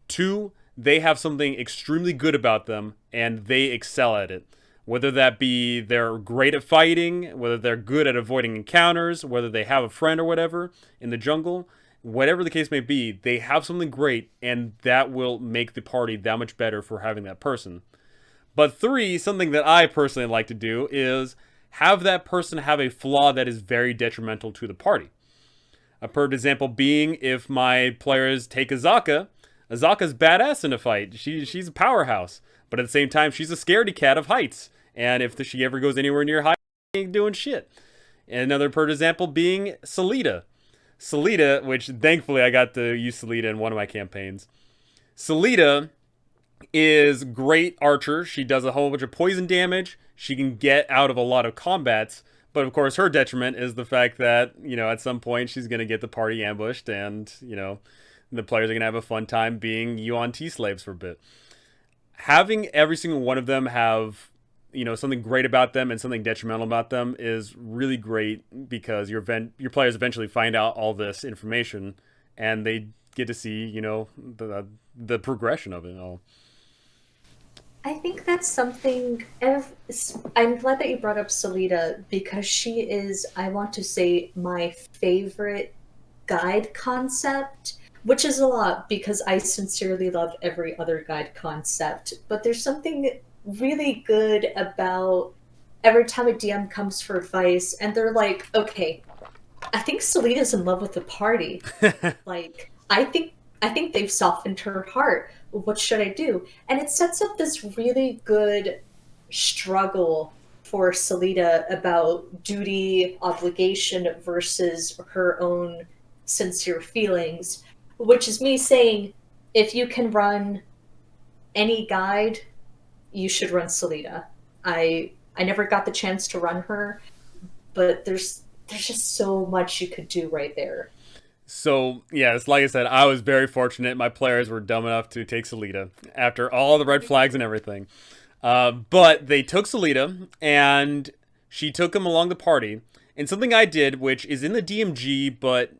Two, they have something extremely good about them and they excel at it. Whether that be they're great at fighting, whether they're good at avoiding encounters, whether they have a friend or whatever in the jungle, whatever the case may be, they have something great, and that will make the party that much better for having that person. But three, something that I personally like to do is have that person have a flaw that is very detrimental to the party. A perfect example being if my players take Azaka. Azaka's badass in a fight. She's a powerhouse, but at the same time, she's a scaredy cat of heights. And if she ever goes anywhere near heights, she ain't doing shit. And another perfect example being Selita. Selita, which thankfully I got to use Selita in one of my campaigns. Selita is great archer. She does a whole bunch of poison damage. She can get out of a lot of combats. But of course, her detriment is the fact that, at some point she's going to get the party ambushed and, the players are going to have a fun time being Yuan T slaves for a bit. Having every single one of them have, something great about them and something detrimental about them is really great, because your players eventually find out all this information and they get to see, the progression of it all. I think that's something. I'm glad that you brought up Salida because she is, I want to say, my favorite guide concept, which is a lot because I sincerely love every other guide concept. But there's something really good about every time a DM comes for advice and they're like, okay, I think Salida's in love with the party. Like, I think they've softened her heart. What should I do? And it sets up this really good struggle for Salida about duty, obligation versus her own sincere feelings, which is me saying, if you can run any guide, you should run Salida. I never got the chance to run her, but there's just so much you could do right there. So, yes, like I said, I was very fortunate. My players were dumb enough to take Salida after all the red flags and everything. But they took Salida, and she took him along the party. And something I did, which is in the DMG, but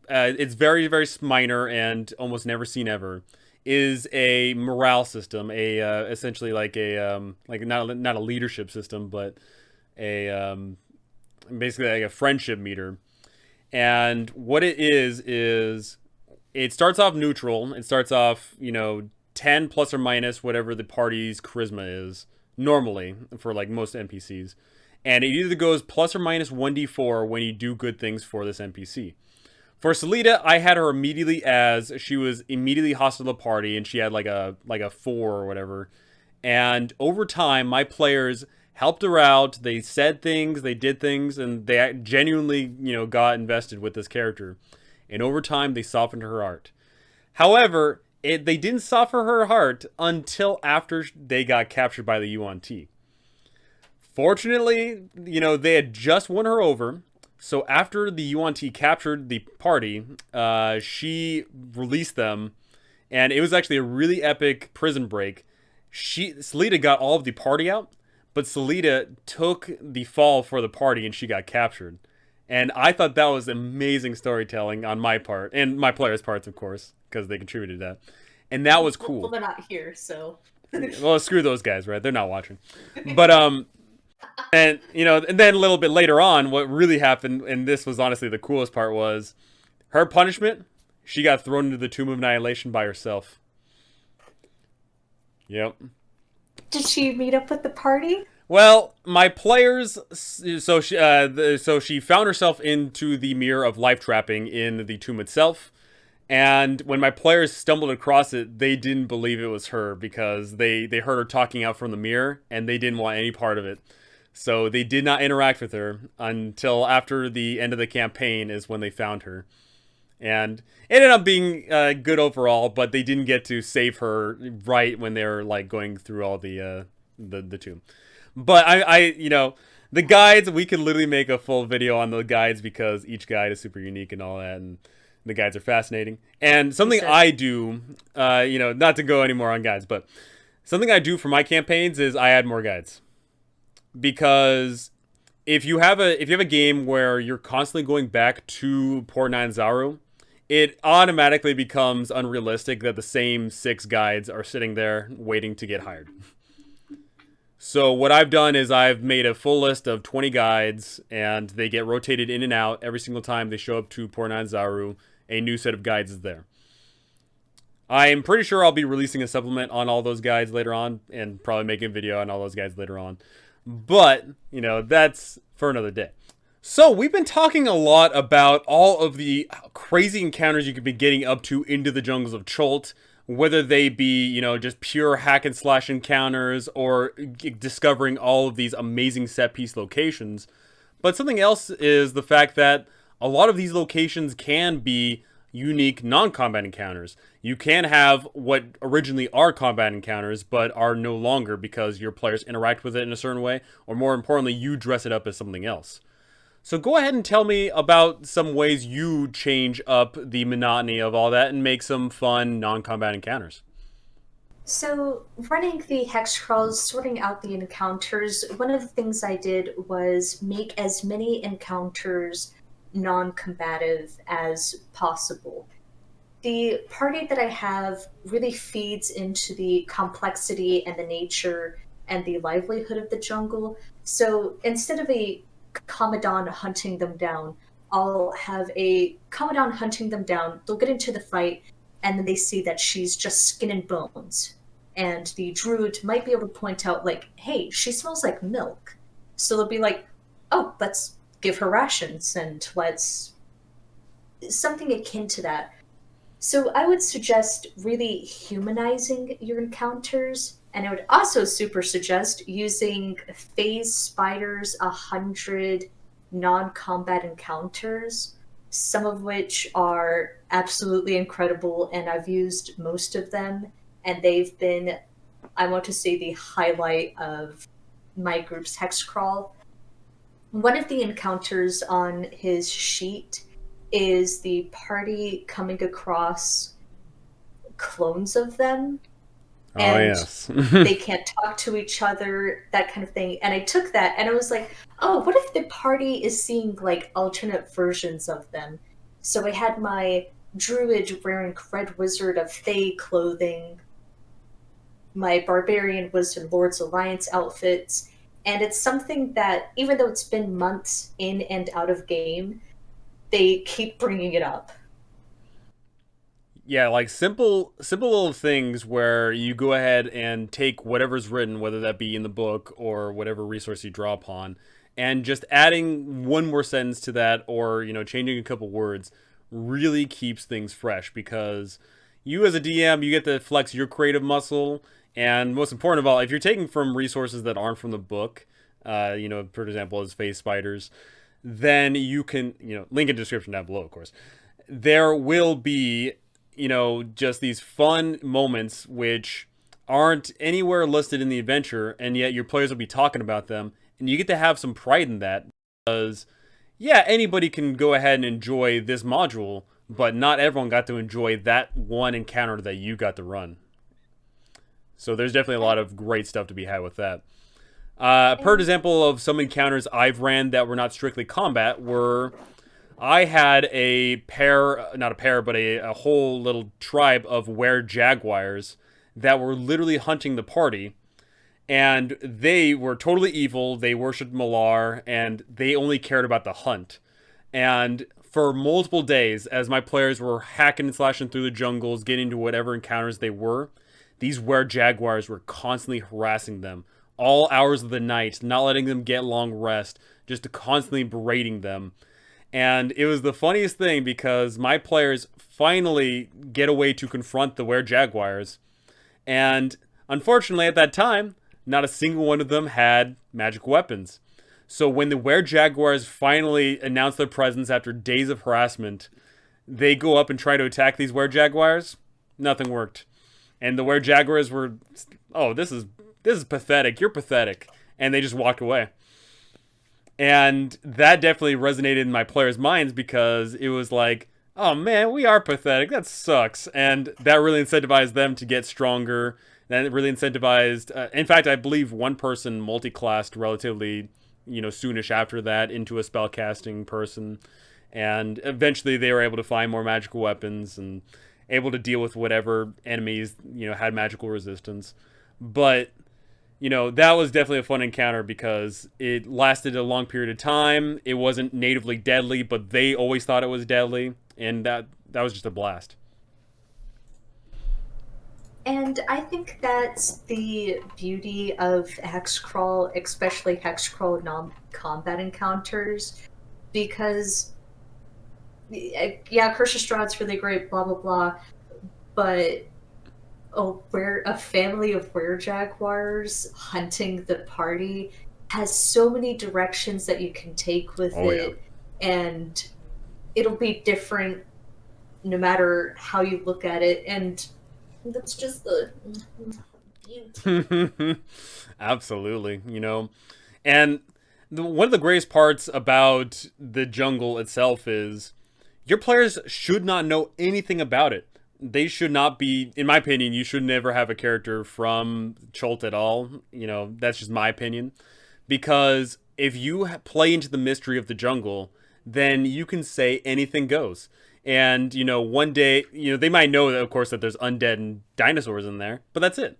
it's very, very minor and almost never seen ever, is a morale system. Essentially like not a leadership system, but a basically like a friendship meter. And what it is it starts off neutral. It starts off, 10 plus or minus whatever the party's charisma is, normally, for like most NPCs. And it either goes plus or minus 1d4 when you do good things for this NPC. For Salida, I had her immediately as she was immediately hostile to the party, and she had like a 4 or whatever. And over time, my players helped her out. They said things, they did things, and they genuinely, got invested with this character. And over time, they softened her heart. However, they didn't soften her heart until after they got captured by the Yuan T. Fortunately, they had just won her over, So after the Yuan-Ti captured the party, she released them, and it was actually a really epic prison break. Selita got all of the party out, but Selita took the fall for the party, and she got captured. And I thought that was amazing storytelling on my part, and my players' parts, of course, because they contributed to that. And that was cool. Well, they're not here, so. Well, screw those guys, right? They're not watching. But and and then a little bit later on, what really happened, and this was honestly the coolest part, was her punishment. She got thrown into the Tomb of Annihilation by herself. Yep. Did she meet up with the party? Well, my players, so she found herself into the mirror of life trapping in the tomb itself. And when my players stumbled across it, they didn't believe it was her because they heard her talking out from the mirror and they didn't want any part of it. So they did not interact with her until after the end of the campaign is when they found her. And it ended up being good overall, but they didn't get to save her right when they were like going through all the tomb. But the guides, we could literally make a full video on the guides because each guide is super unique and all that, and the guides are fascinating. And something I do, not to go any more on guides, but something I do for my campaigns is I add more guides. Because if you have a game where you're constantly going back to Port Nyanzaru, it automatically becomes unrealistic that the same 6 guides are sitting there waiting to get hired. So what I've done is I've made a full list of 20 guides, and they get rotated in and out every single time they show up to Port Nyanzaru. A new set of guides is there. I'm pretty sure I'll be releasing a supplement on all those guides later on, and probably making a video on all those guides later on. But, that's for another day. So, we've been talking a lot about all of the crazy encounters you could be getting up to into the jungles of Chult, whether they be, just pure hack and slash encounters or discovering all of these amazing set piece locations. But something else is the fact that a lot of these locations can be unique non-combat encounters. You can have what originally are combat encounters, but are no longer because your players interact with it in a certain way, or more importantly, you dress it up as something else. So go ahead and tell me about some ways you change up the monotony of all that and make some fun non-combat encounters. So, running the hex crawls, sorting out the encounters, one of the things I did was make as many encounters non-combative as possible. The party that I have really feeds into the complexity and the nature and the livelihood of the jungle. So instead of a Commandant hunting them down, I'll have a Commandant hunting them down, they'll get into the fight, and then they see that she's just skin and bones. And the druid might be able to point out, like, hey, she smells like milk. So they'll be like, oh, let's give her rations and let's something akin to that. So I would suggest really humanizing your encounters, and I would also super suggest using phase spiders 100 non-combat encounters, some of which are absolutely incredible, and I've used most of them, and they've been, I want to say, the highlight of my group's Hex Crawl. One of the encounters on his sheet is the party coming across clones of them. Oh, and yes. they can't talk to each other, that kind of thing. And I took that and I was like, oh, what if the party is seeing like alternate versions of them? So I had my druid wearing Red Wizard of Thay clothing, my barbarian was in Lord's Alliance outfits, and it's something that, even though it's been months in and out of game, they keep bringing it up. Yeah, like simple little things where you go ahead and take whatever's written, whether that be in the book or whatever resource you draw upon, and just adding one more sentence to that, or changing a couple words, really keeps things fresh, because you as a DM, you get to flex your creative muscle. And most important of all, if you're taking from resources that aren't from the book, for example, as phase spiders, then you can, link in the description down below, of course. There will be, just these fun moments which aren't anywhere listed in the adventure, and yet your players will be talking about them, and you get to have some pride in that, because yeah, anybody can go ahead and enjoy this module, but not everyone got to enjoy that one encounter that you got to run. So there's definitely a lot of great stuff to be had with that. Per And example of some encounters I've ran that were not strictly combat were I had a pair, not a pair, but a whole little tribe of were-jaguars that were literally hunting the party. And they were totally evil. They worshipped Malar, and they only cared about the hunt. And for multiple days, as my players were hacking and slashing through the jungles, getting to whatever encounters they were, these were-jaguars were constantly harassing them. All hours of the night, not letting them get long rest, just constantly berating them. And it was the funniest thing because my players finally get away to confront the were-jaguars. And unfortunately, at that time, not a single one of them had magic weapons. So when the were-jaguars finally announce their presence after days of harassment, they go up and try to attack these were-jaguars. Nothing worked. And the were-jaguars were, oh, this is pathetic. You're pathetic. And they just walked away. And that definitely resonated in my players' minds because it was like, oh man, we are pathetic. That sucks. And that really incentivized them to get stronger. That really incentivized, in fact, I believe one person multi-classed relatively, soonish after that into a spellcasting person. And eventually they were able to find more magical weapons and able to deal with whatever enemies, had magical resistance. But that was definitely a fun encounter because it lasted a long period of time. It wasn't natively deadly, but they always thought it was deadly, and that was just a blast. And I think that's the beauty of Hex Crawl, especially Hex Crawl non-combat encounters, because yeah, Curse of Strahd's really great, blah blah blah, but a family of were-jaguars hunting the party has so many directions that you can take with Oh yeah. it, and it'll be different no matter how you look at it, and that's just the beauty. Absolutely, And one of the greatest parts about the jungle itself is your players should not know anything about it. They should not be, in my opinion, you should never have a character from Chult at all. That's just my opinion. Because if you play into the mystery of the jungle, then you can say anything goes. And, one day, they might know, that, of course, that there's undead and dinosaurs in there, but that's it.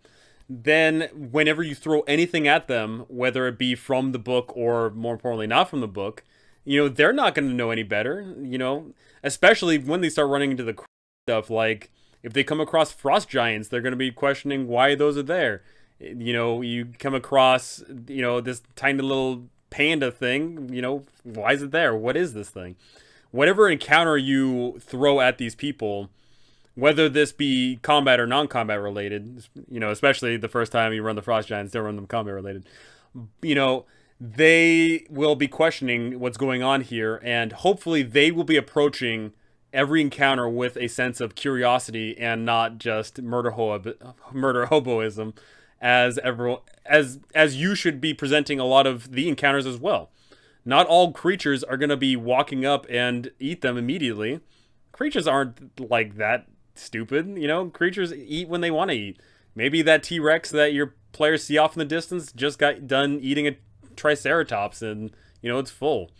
Then, whenever you throw anything at them, whether it be from the book or, more importantly, not from the book, they're not going to know any better, especially when they start running into the stuff. Like, if they come across frost giants, they're going to be questioning why those are there. You come across, this tiny little panda thing, why is it there? What is this thing? Whatever encounter you throw at these people, whether this be combat or non-combat related, especially the first time you run the frost giants, don't run them combat related, they will be questioning what's going on here, and hopefully they will be approaching every encounter with a sense of curiosity and not just murder hoboism, as you should be presenting a lot of the encounters as well. Not all creatures are going to be walking up and eat them immediately. Creatures aren't like that stupid, Creatures eat when they want to eat. Maybe that T-Rex that your players see off in the distance just got done eating a Triceratops and, it's full.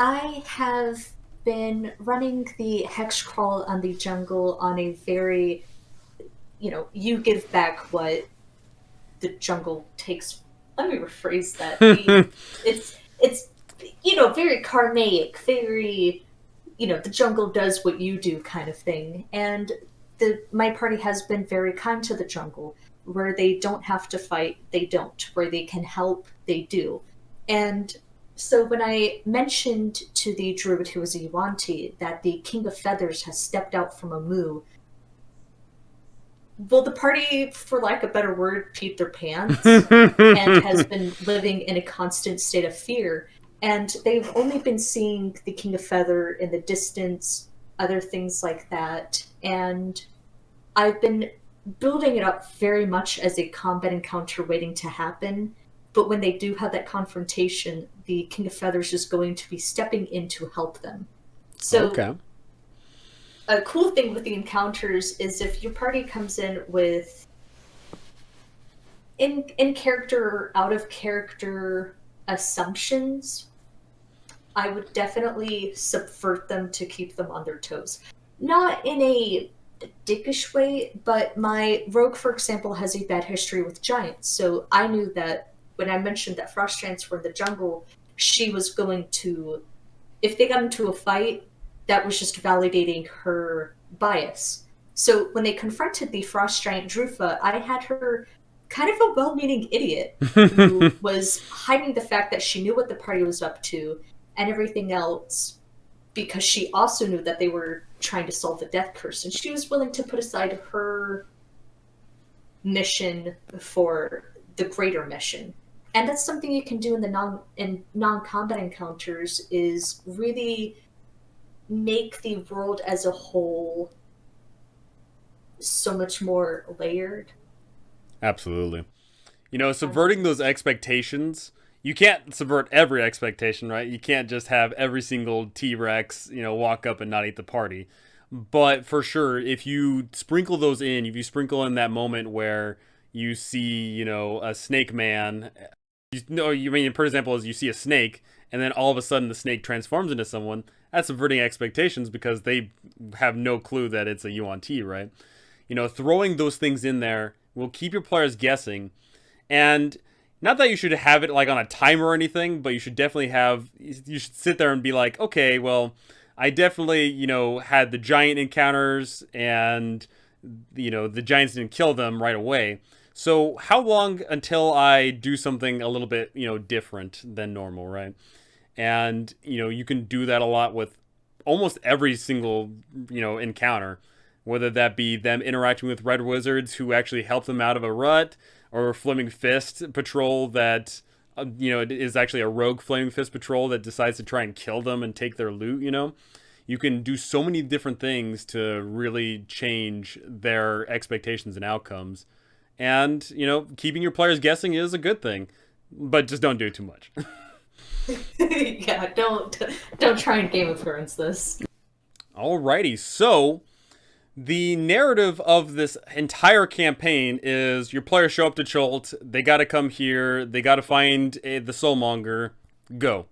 I have been running the Hex Crawl on the jungle on a very, you give back what the jungle takes. Let me rephrase that. It's very karmic, very the jungle does what you do kind of thing. And my party has been very kind to the jungle. Where they don't have to fight, they don't. Where they can help, they do. And so when I mentioned to the druid who was a Yuan-Ti that the King of Feathers has stepped out from a moo, well, the party, for lack of a better word, peed their pants and has been living in a constant state of fear. And they've only been seeing the King of Feather in the distance, other things like that. And I've been building it up very much as a combat encounter waiting to happen. but when they do have that confrontation, the King of Feathers is going to be stepping in to help them. So Okay. a cool thing with the encounters is if your party comes in with in character or out of character assumptions, I would definitely subvert them to keep them on their toes. Not in a dickish way, but my rogue, for example, has a bad history with giants. So I knew that when I mentioned that frost giants were in the jungle, she was going to, if they got into a fight, that was just validating her bias. So when they confronted the frost giant Drufa, I had her kind of a well meaning idiot who was hiding the fact that she knew what the party was up to and everything else because she also knew that they were trying to solve the death curse, and she was willing to put aside her mission for the greater mission. And that's something you can do in the non-combat encounters, is really make the world as a whole so much more layered. Absolutely. Subverting those expectations, you can't subvert every expectation, right? You can't just have every single T-Rex, walk up and not eat the party. But for sure, if you sprinkle those in, if you sprinkle in that moment where you see, a snake man, for example, as you see a snake, and then all of a sudden the snake transforms into someone, that's subverting expectations because they have no clue that it's a Yuan-Ti, right? Throwing those things in there will keep your players guessing. And not that you should have it like on a timer or anything, but you should sit there and be like, okay, well, I definitely, had the giant encounters and, the giants didn't kill them right away. So how long until I do something a little bit, different than normal, right? And, you can do that a lot with almost every single, encounter, whether that be them interacting with red wizards who actually help them out of a rut, or Flaming Fist patrol that, is actually a rogue Flaming Fist patrol that decides to try and kill them and take their loot, You can do so many different things to really change their expectations and outcomes. And, keeping your players guessing is a good thing, but just don't do it too much. Yeah, don't try and Game of Thrones this. Alrighty, so the narrative of this entire campaign is your players show up to Chult, they gotta come here, they gotta find the Soulmonger, go.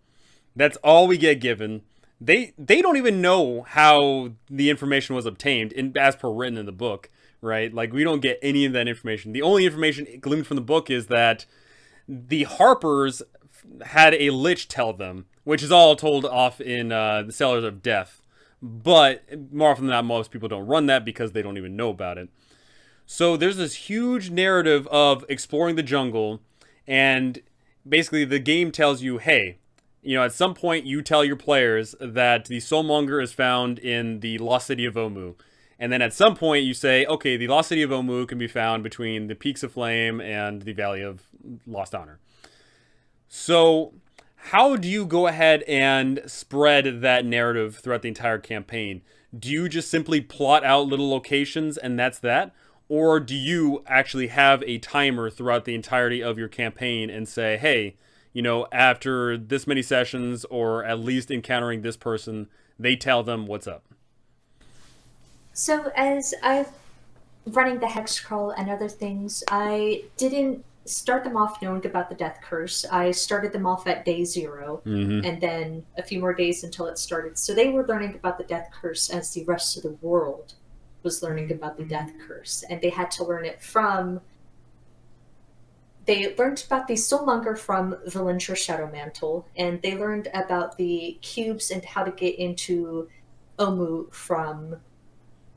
That's all we get given. They don't even know how the information was obtained, as per written in the book, right? Like, we don't get any of that information. The only information gleaned from the book is that the Harpers had a lich tell them, which is all told off in the Cellars of Death. But more often than not, most people don't run that because they don't even know about it. So there's this huge narrative of exploring the jungle, and basically the game tells you, hey, at some point you tell your players that the Soulmonger is found in the Lost City of Omu. And then at some point you say, okay, the Lost City of Omu can be found between the Peaks of Flame and the Valley of Lost Honor. So how do you go ahead and spread that narrative throughout the entire campaign? Do you just simply plot out little locations and that's that? Or do you actually have a timer throughout the entirety of your campaign and say, hey, after this many sessions, or at least encountering this person, they tell them what's up? So as I've running the Hex Crawl and other things, I didn't start them off knowing about the death curse. I started them off at day 0, and then a few more days until it started. So they were learning about the death curse as the rest of the world was learning about the death curse, and they had to learn it from. They learned about the Soulmonger from Valentia Shadowmantle, and they learned about the cubes and how to get into Omu from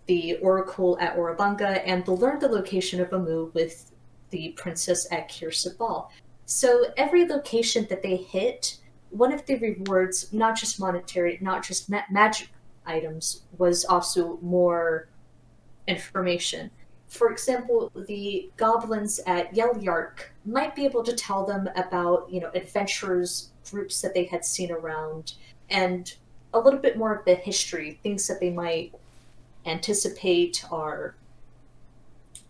the Oracle at Orabunga, and they learned the location of Omu with the princess at Kirsabal. So every location that they hit, one of the rewards, not just monetary, not just magic items, was also more information. For example, the goblins at Yelyark might be able to tell them about, adventurers, groups that they had seen around, and a little bit more of the history, things that they might anticipate, or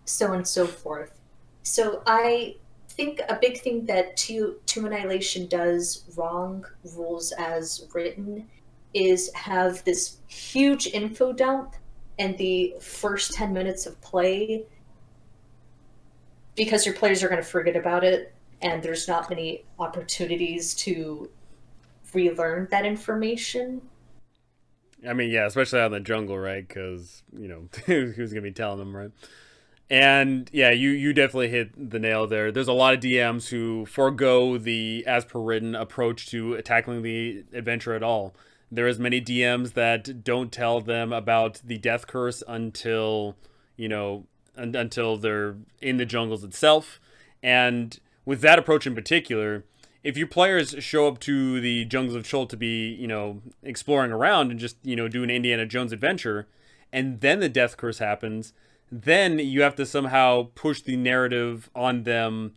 so on and so forth. So I think a big thing that Tomb Annihilation does wrong, rules as written, is have this huge info dump in the first 10 minutes of play because your players are going to forget about it, and there's not many opportunities to relearn that information. I mean, yeah, especially out in the jungle, right? Because, who's going to be telling them, right? And yeah, you definitely hit the nail there. There's a lot of DMs who forego the as per written approach to tackling the adventure at all. There is many DMs that don't tell them about the death curse until, until they're in the jungles itself. And with that approach in particular, if your players show up to the jungles of Chult to be, exploring around and just, do an Indiana Jones adventure, and then the death curse happens, then you have to somehow push the narrative on them,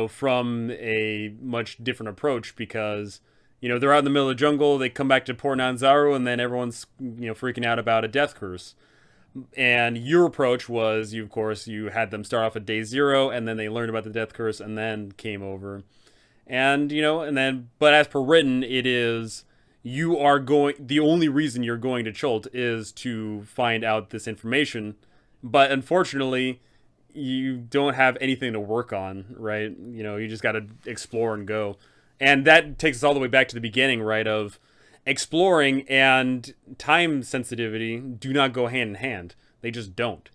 from a much different approach because, they're out in the middle of the jungle, they come back to Port Nanzaru, and then everyone's, freaking out about a death curse. And your approach was, you had them start off at day 0, and then they learned about the death curse, and then came over. And, but as per written, it is, the only reason you're going to Chult is to find out this information. But unfortunately, you don't have anything to work on, right? You just got to explore and go. And that takes us all the way back to the beginning, right? Of exploring and time sensitivity do not go hand in hand. They just don't.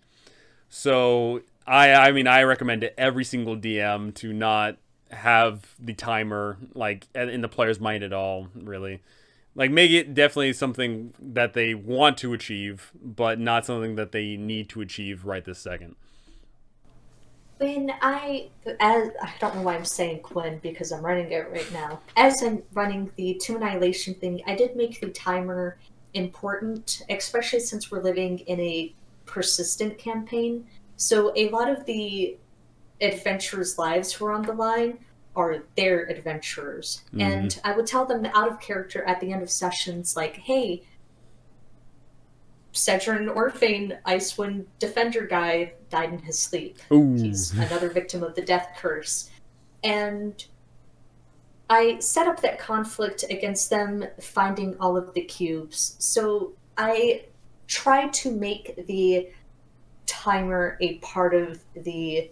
So I recommend to every single DM to not have the timer like in the player's mind at all, really. Like, make it definitely something that they want to achieve, but not something that they need to achieve right this second. I don't know why I'm saying Quinn because I'm running it right now. As I'm running the Tomb Annihilation thing, I did make the timer important, especially since we're living in a persistent campaign. So a lot of the adventurers' lives who are on the line are their adventurers. Mm-hmm. And I would tell them out of character at the end of sessions, like, hey, Cedron Orphane, Icewind Defender guy, died in his sleep. Ooh. He's another victim of the death curse. And I set up that conflict against them finding all of the cubes. So I tried to make the timer a part of the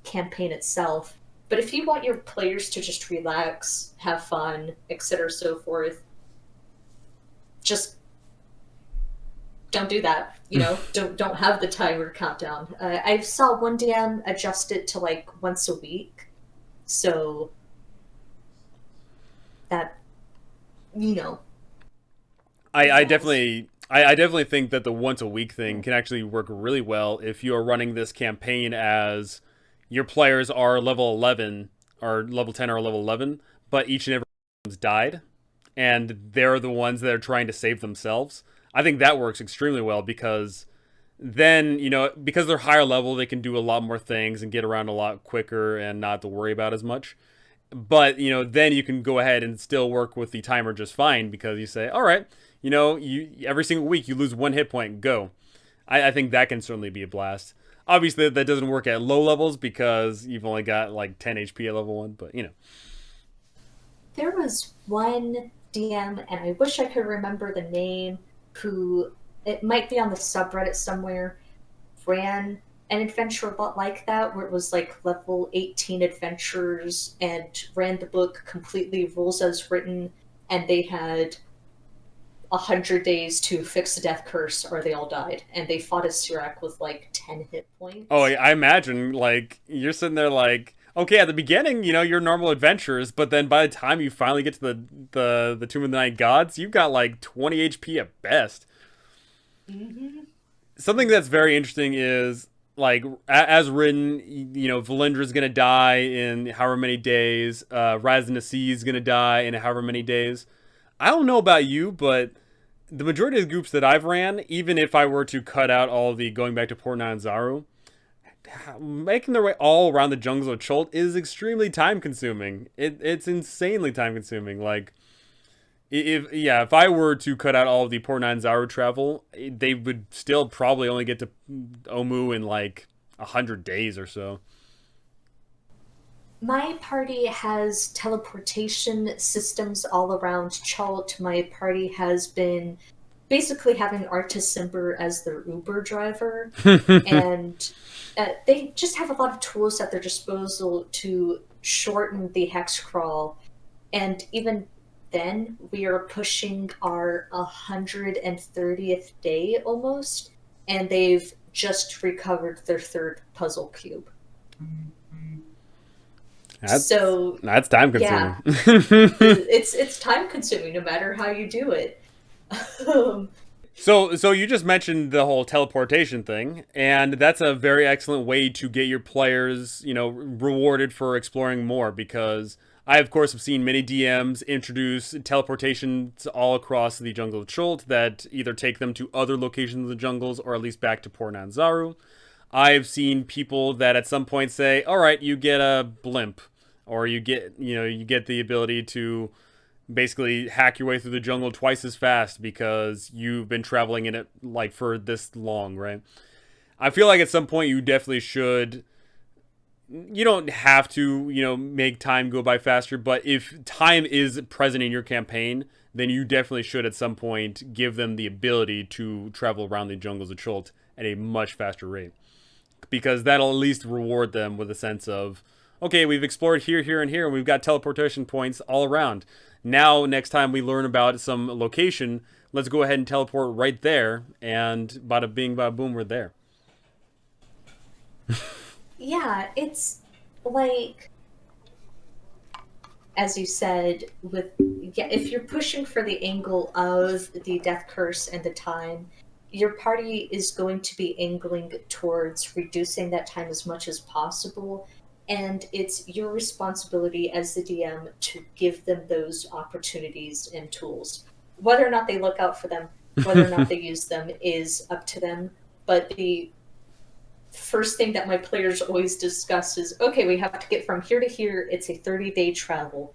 campaign itself. But if you want your players to just relax, have fun, etc., so forth, just don't do that. Don't have the timer countdown. I saw one DM adjust it to like once a week, so that I definitely think that the once a week thing can actually work really well if you are running this campaign as your players are level 11 or level 10 or level 11, but each and every one's died, and they're the ones that are trying to save themselves. I think that works extremely well because then, because they're higher level, they can do a lot more things and get around a lot quicker and not to worry about as much. But, then you can go ahead and still work with the timer just fine because you say, all right, you every single week you lose 1 hit point, go. I think that can certainly be a blast. Obviously, that doesn't work at low levels because you've only got like 10 HP at level 1, but There was one DM, and I wish I could remember the name, who, it might be on the subreddit somewhere, ran an adventure a lot like that, where it was like level 18 adventures and ran the book completely rules as written, and they had 100 days to fix the death curse or they all died, and they fought a Sirak with like 10 hit points. Oh, I imagine, like, you're sitting there like, okay, at the beginning, your normal adventures, but then by the time you finally get to the Tomb of the Night Gods, you've got like 20 HP at best. Mm-hmm. Something that's very interesting is, like, as written, Valindra's gonna die in however many days, Raz in the Sea is gonna die in however many days. I don't know about you, but the majority of the groups that I've ran, even if I were to cut out all the going back to Port Nanzaru, making their way all around the jungles of Chult is extremely time consuming. It's insanely time consuming. Like, if I were to cut out all of the Port Nanzaru travel, they would still probably only get to Omu in like 100 days or so. My party has teleportation systems all around Chult. My party has been basically having Artisimber as their Uber driver, and they just have a lot of tools at their disposal to shorten the hex crawl. And even then, we are pushing our 130th day almost, and they've just recovered their third puzzle cube. That's So, that's time consuming. yeah, it's time consuming no matter how you do it. Um, So you just mentioned the whole teleportation thing, and that's a very excellent way to get your players, rewarded for exploring more. Because I, of course, have seen many DMs introduce teleportations all across the jungle of Chult that either take them to other locations of the jungles or at least back to Port Nanzaru. I've seen people that at some point say, "All right, you get a blimp, or you get the ability to basically hack your way through the jungle twice as fast because you've been traveling in it like for this long, right?" I feel like at some point you definitely should. You don't have to, make time go by faster, but if time is present in your campaign, then you definitely should at some point give them the ability to travel around the jungles of Chult at a much faster rate. Because that'll at least reward them with a sense of, okay, we've explored here, here, and here, and we've got teleportation points all around. Now, next time we learn about some location, let's go ahead and teleport right there, and bada bing, bada boom, we're there. yeah, it's like, as you said, yeah, if you're pushing for the angle of the death curse and the time, your party is going to be angling towards reducing that time as much as possible. And it's your responsibility as the DM to give them those opportunities and tools. Whether or not they look out for them, whether or not they use them is up to them. But the first thing that my players always discuss is, okay, we have to get from here to here. It's a 30-day travel.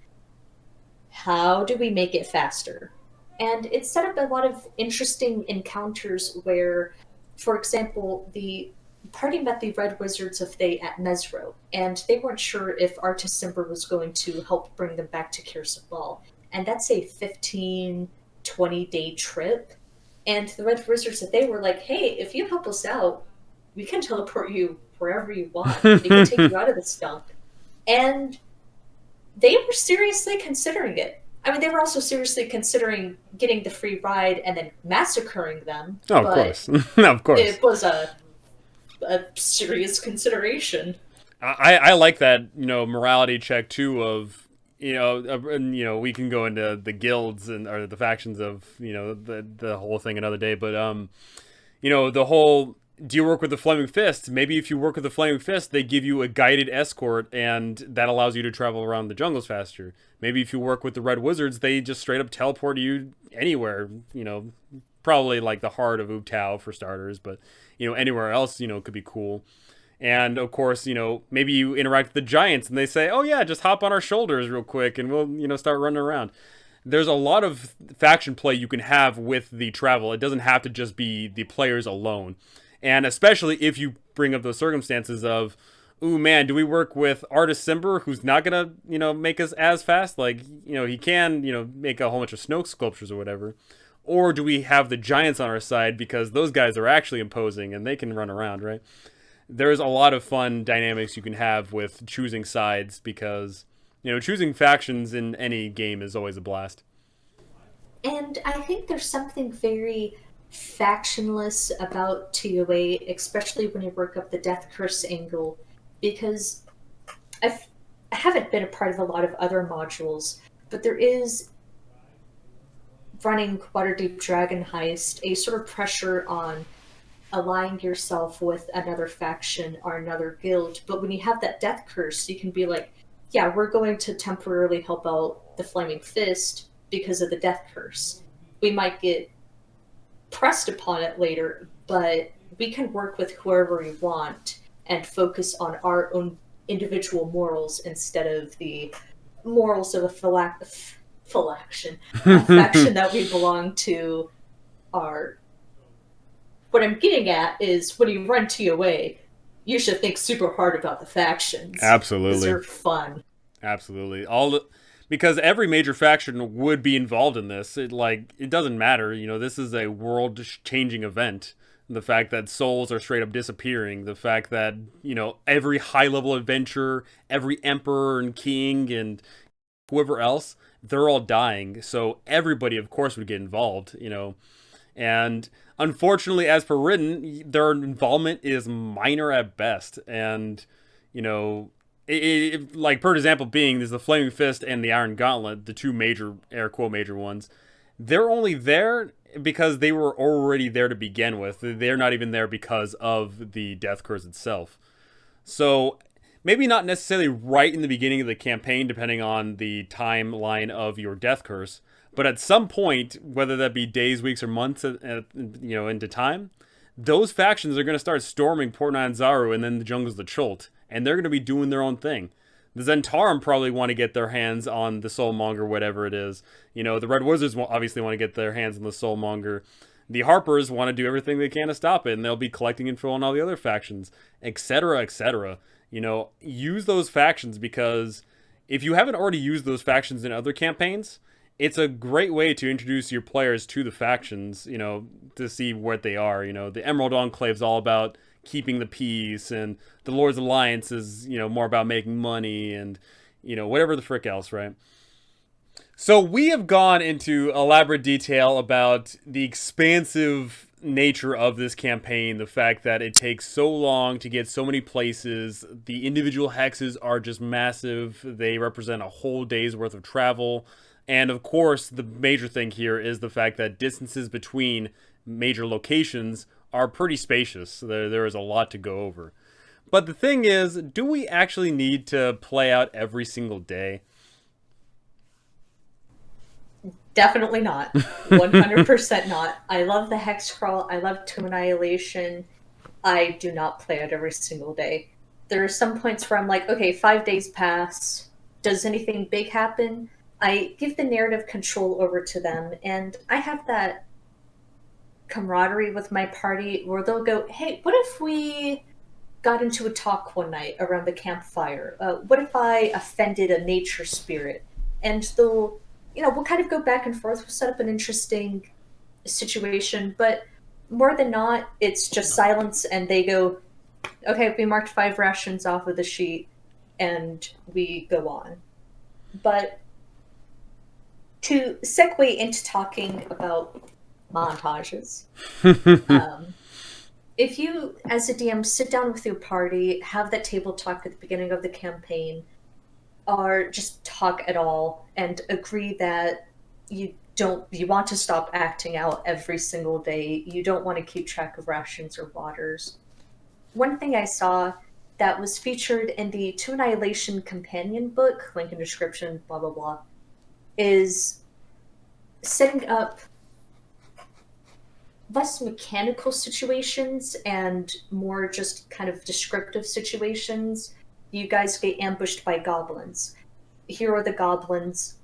How do we make it faster? And it set up a lot of interesting encounters where, for example, the party met the Red Wizards of Thay at Mesro, and they weren't sure if Artis Simber was going to help bring them back to Kirsa Ball. And that's a 15, 20-day trip. And the Red Wizards of Thay were like, hey, if you help us out, we can teleport you wherever you want. We can take you out of this dump. And they were seriously considering it. I mean, they were also seriously considering getting the free ride and then massacring them. Oh, of course. Of course. It was a serious consideration. I like that, morality check, too, of, we can go into the guilds or the factions of, the whole thing another day. But, the whole, do you work with the Flaming Fist? Maybe if you work with the Flaming Fist, they give you a guided escort, and that allows you to travel around the jungles faster. Maybe if you work with the Red Wizards, they just straight up teleport you anywhere, probably like the heart of Ubtao for starters, but, anywhere else, could be cool. And, of course, maybe you interact with the Giants, and they say, oh, yeah, just hop on our shoulders real quick, and we'll, start running around. There's a lot of faction play you can have with the travel. It doesn't have to just be the players alone. And especially if you bring up those circumstances of, ooh, man, do we work with Artis Simber, who's not going to, make us as fast? Like, he can, make a whole bunch of snow sculptures or whatever. Or do we have the Giants on our side because those guys are actually imposing and they can run around, right? There's a lot of fun dynamics you can have with choosing sides because, choosing factions in any game is always a blast. And I think there's something very factionless about TOA, especially when you work up the Death Curse angle, because I haven't been a part of a lot of other modules, but there is, running Waterdeep Dragon Heist, a sort of pressure on aligning yourself with another faction or another guild. But when you have that Death Curse, you can be like, yeah, we're going to temporarily help out the Flaming Fist because of the Death Curse. We might get pressed upon it later, but we can work with whoever we want and focus on our own individual morals instead of the morals of a faction that we belong to. Are what I'm getting at is when you run TOA, you should think super hard about the factions because Absolutely. they're fun. Absolutely. Because every major faction would be involved in this. It doesn't matter. This is a world-changing event. The fact that souls are straight up disappearing, the fact that every high-level adventurer, every emperor and king, and whoever else, they're all dying. So everybody, of course, would get involved. And unfortunately, as per written, their involvement is minor at best. And you know, like per example, being there's the Flaming Fist and the Iron Gauntlet, the two major air quote major ones. They're only there because they were already there to begin with. They're not even there because of the Death Curse itself. So maybe not necessarily right in the beginning of the campaign, depending on the timeline of your Death Curse, but at some point, whether that be days, weeks, or months, into time, those factions are going to start storming Port Nyanzaru and then the jungles of the Chult, and they're going to be doing their own thing. The Zentarum probably want to get their hands on the Soulmonger, whatever it is. The Red Wizards obviously want to get their hands on the Soulmonger. The Harpers want to do everything they can to stop it, and they'll be collecting info on all the other factions, etc., etc. Use those factions, because if you haven't already used those factions in other campaigns, it's a great way to introduce your players to the factions, to see what they are. The Emerald Enclave is all about keeping the peace, and the Lord's Alliance is, more about making money, and, whatever the frick else, right? So we have gone into elaborate detail about the expansive nature of this campaign, the fact that it takes so long to get so many places, the individual hexes are just massive, they represent a whole day's worth of travel, and of course the major thing here is the fact that distances between major locations are pretty spacious. There is a lot to go over. But the thing is, do we actually need to play out every single day? Definitely not. 100% not. I love the Hex Crawl. I love Tomb of Annihilation. I do not play it every single day. There are some points where I'm like, okay, 5 days pass. Does anything big happen? I give the narrative control over to them, and I have that camaraderie with my party where they'll go, hey, what if we got into a talk one night around the campfire? What if I offended a nature spirit? And they'll, we'll kind of go back and forth. We'll set up an interesting situation, but more than not, it's just silence, and they go, okay, we marked 5 rations off of the sheet, and we go on. But to segue into talking about montages, if you, as a DM, sit down with your party, have that table talk at the beginning of the campaign, or just talk at all, and agree that you want to stop acting out every single day, you don't want to keep track of rations or waters. One thing I saw that was featured in the To Annihilation companion book, link in description, blah blah blah, is setting up less mechanical situations and more just kind of descriptive situations. You guys get ambushed by goblins. Here are the goblins.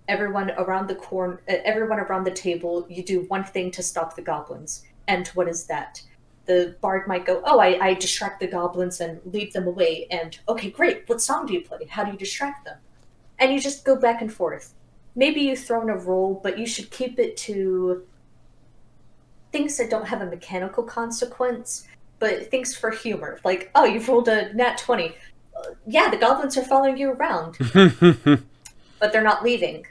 Everyone around the table, you do one thing to stop the goblins. And what is that? The bard might go, oh, I distract the goblins and lead them away. And, okay, great, what song do you play? How do you distract them? And you just go back and forth. Maybe you throw in a roll, but you should keep it to things that don't have a mechanical consequence, but things for humor. Like, oh, you've rolled a nat 20. Yeah, the goblins are following you around. But they're not leaving.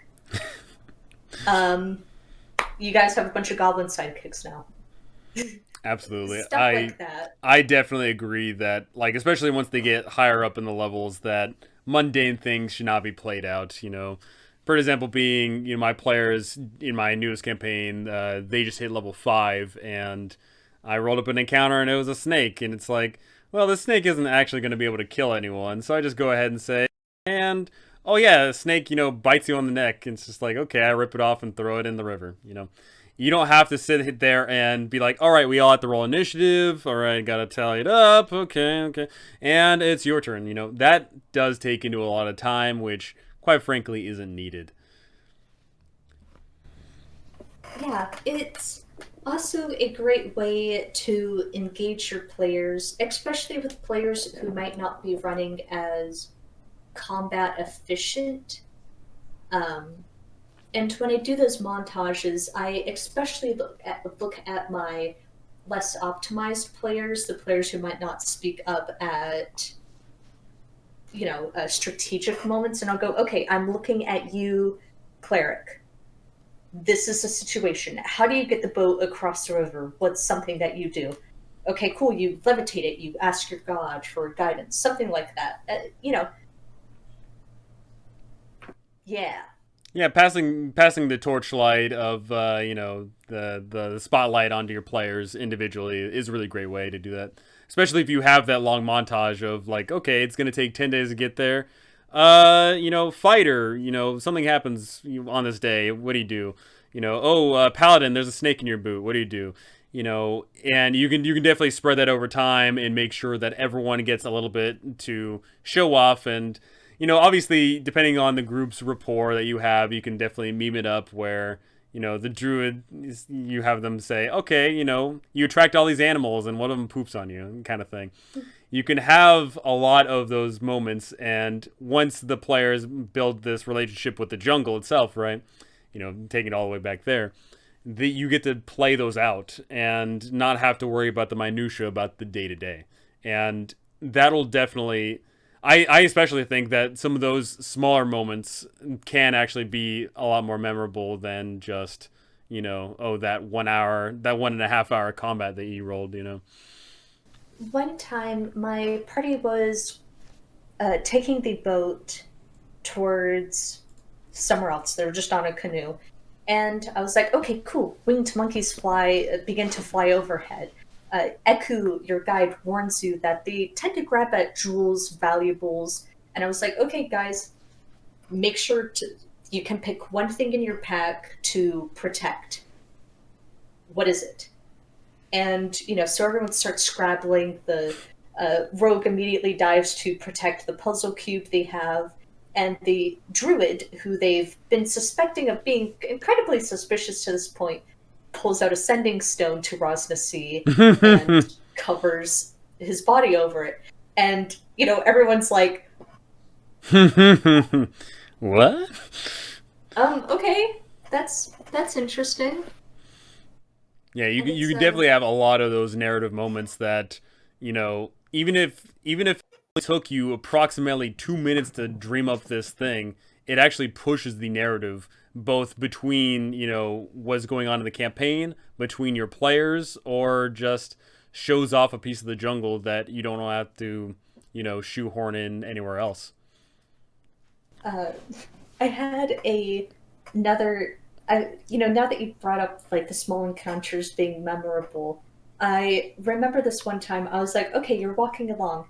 You guys have a bunch of goblin sidekicks now. Absolutely. Stuff like that. I definitely agree that, especially once they get higher up in the levels, that mundane things should not be played out, For example, being, my players in my newest campaign, they just hit level 5, and I rolled up an encounter, and it was a snake, and it's like, well, this snake isn't actually going to be able to kill anyone, so I just go ahead and say, and, oh yeah, a snake, bites you on the neck, and it's just like, okay, I rip it off and throw it in the river, You don't have to sit there and be like, all right, we all have to roll initiative, all right, gotta tally it up, okay, and it's your turn, That does take into a lot of time, which, quite frankly, isn't needed. Yeah, it's also a great way to engage your players, especially with players who might not be running as combat efficient. Um, and when I do those montages, I especially look at my less optimized players, the players who might not speak up at strategic moments, and I'll go, okay, I'm looking at you, cleric. This is a situation. How do you get the boat across the river? What's something that you do? Okay, cool. You levitate it. You ask your god for guidance, something like that. Yeah. Yeah, passing the torchlight of the spotlight onto your players individually is a really great way to do that. Especially if you have that long montage of like, okay, it's gonna take 10 days to get there. Fighter, something happens on this day. What do you do? Paladin, there's a snake in your boot. What do you do? And you can definitely spread that over time and make sure that everyone gets a little bit to show off. And obviously, depending on the group's rapport that you have, you can definitely meme it up where, the druid, you have them say, okay, you attract all these animals and one of them poops on you, kind of thing. You can have a lot of those moments, and once the players build this relationship with the jungle itself, right, taking it all the way back there, you get to play those out and not have to worry about the minutia about the day-to-day. And that'll definitely... I especially think that some of those smaller moments can actually be a lot more memorable than just, that 1 hour, that 1.5 hour combat that you rolled, One time, my party was taking the boat towards somewhere else. They were just on a canoe. And I was like, okay, cool. Winged monkeys begin to fly overhead. Eku, your guide, warns you that they tend to grab at jewels, valuables, and I was like, okay, guys, make sure you can pick one thing in your pack to protect. What is it? And, so everyone starts scrabbling. The rogue immediately dives to protect the puzzle cube they have, and the druid, who they've been suspecting of being incredibly suspicious to this point, pulls out a sending stone to Rosnasi and covers his body over it. And, everyone's like... What? Okay. That's interesting. Yeah, you can definitely have a lot of those narrative moments that, even if it took you approximately 2 minutes to dream up this thing, it actually pushes the narrative both between, what's going on in the campaign, between your players, or just shows off a piece of the jungle that you don't have to, shoehorn in anywhere else. I had another, now that you brought up like the small encounters being memorable, I remember this one time I was like, okay, you're walking along.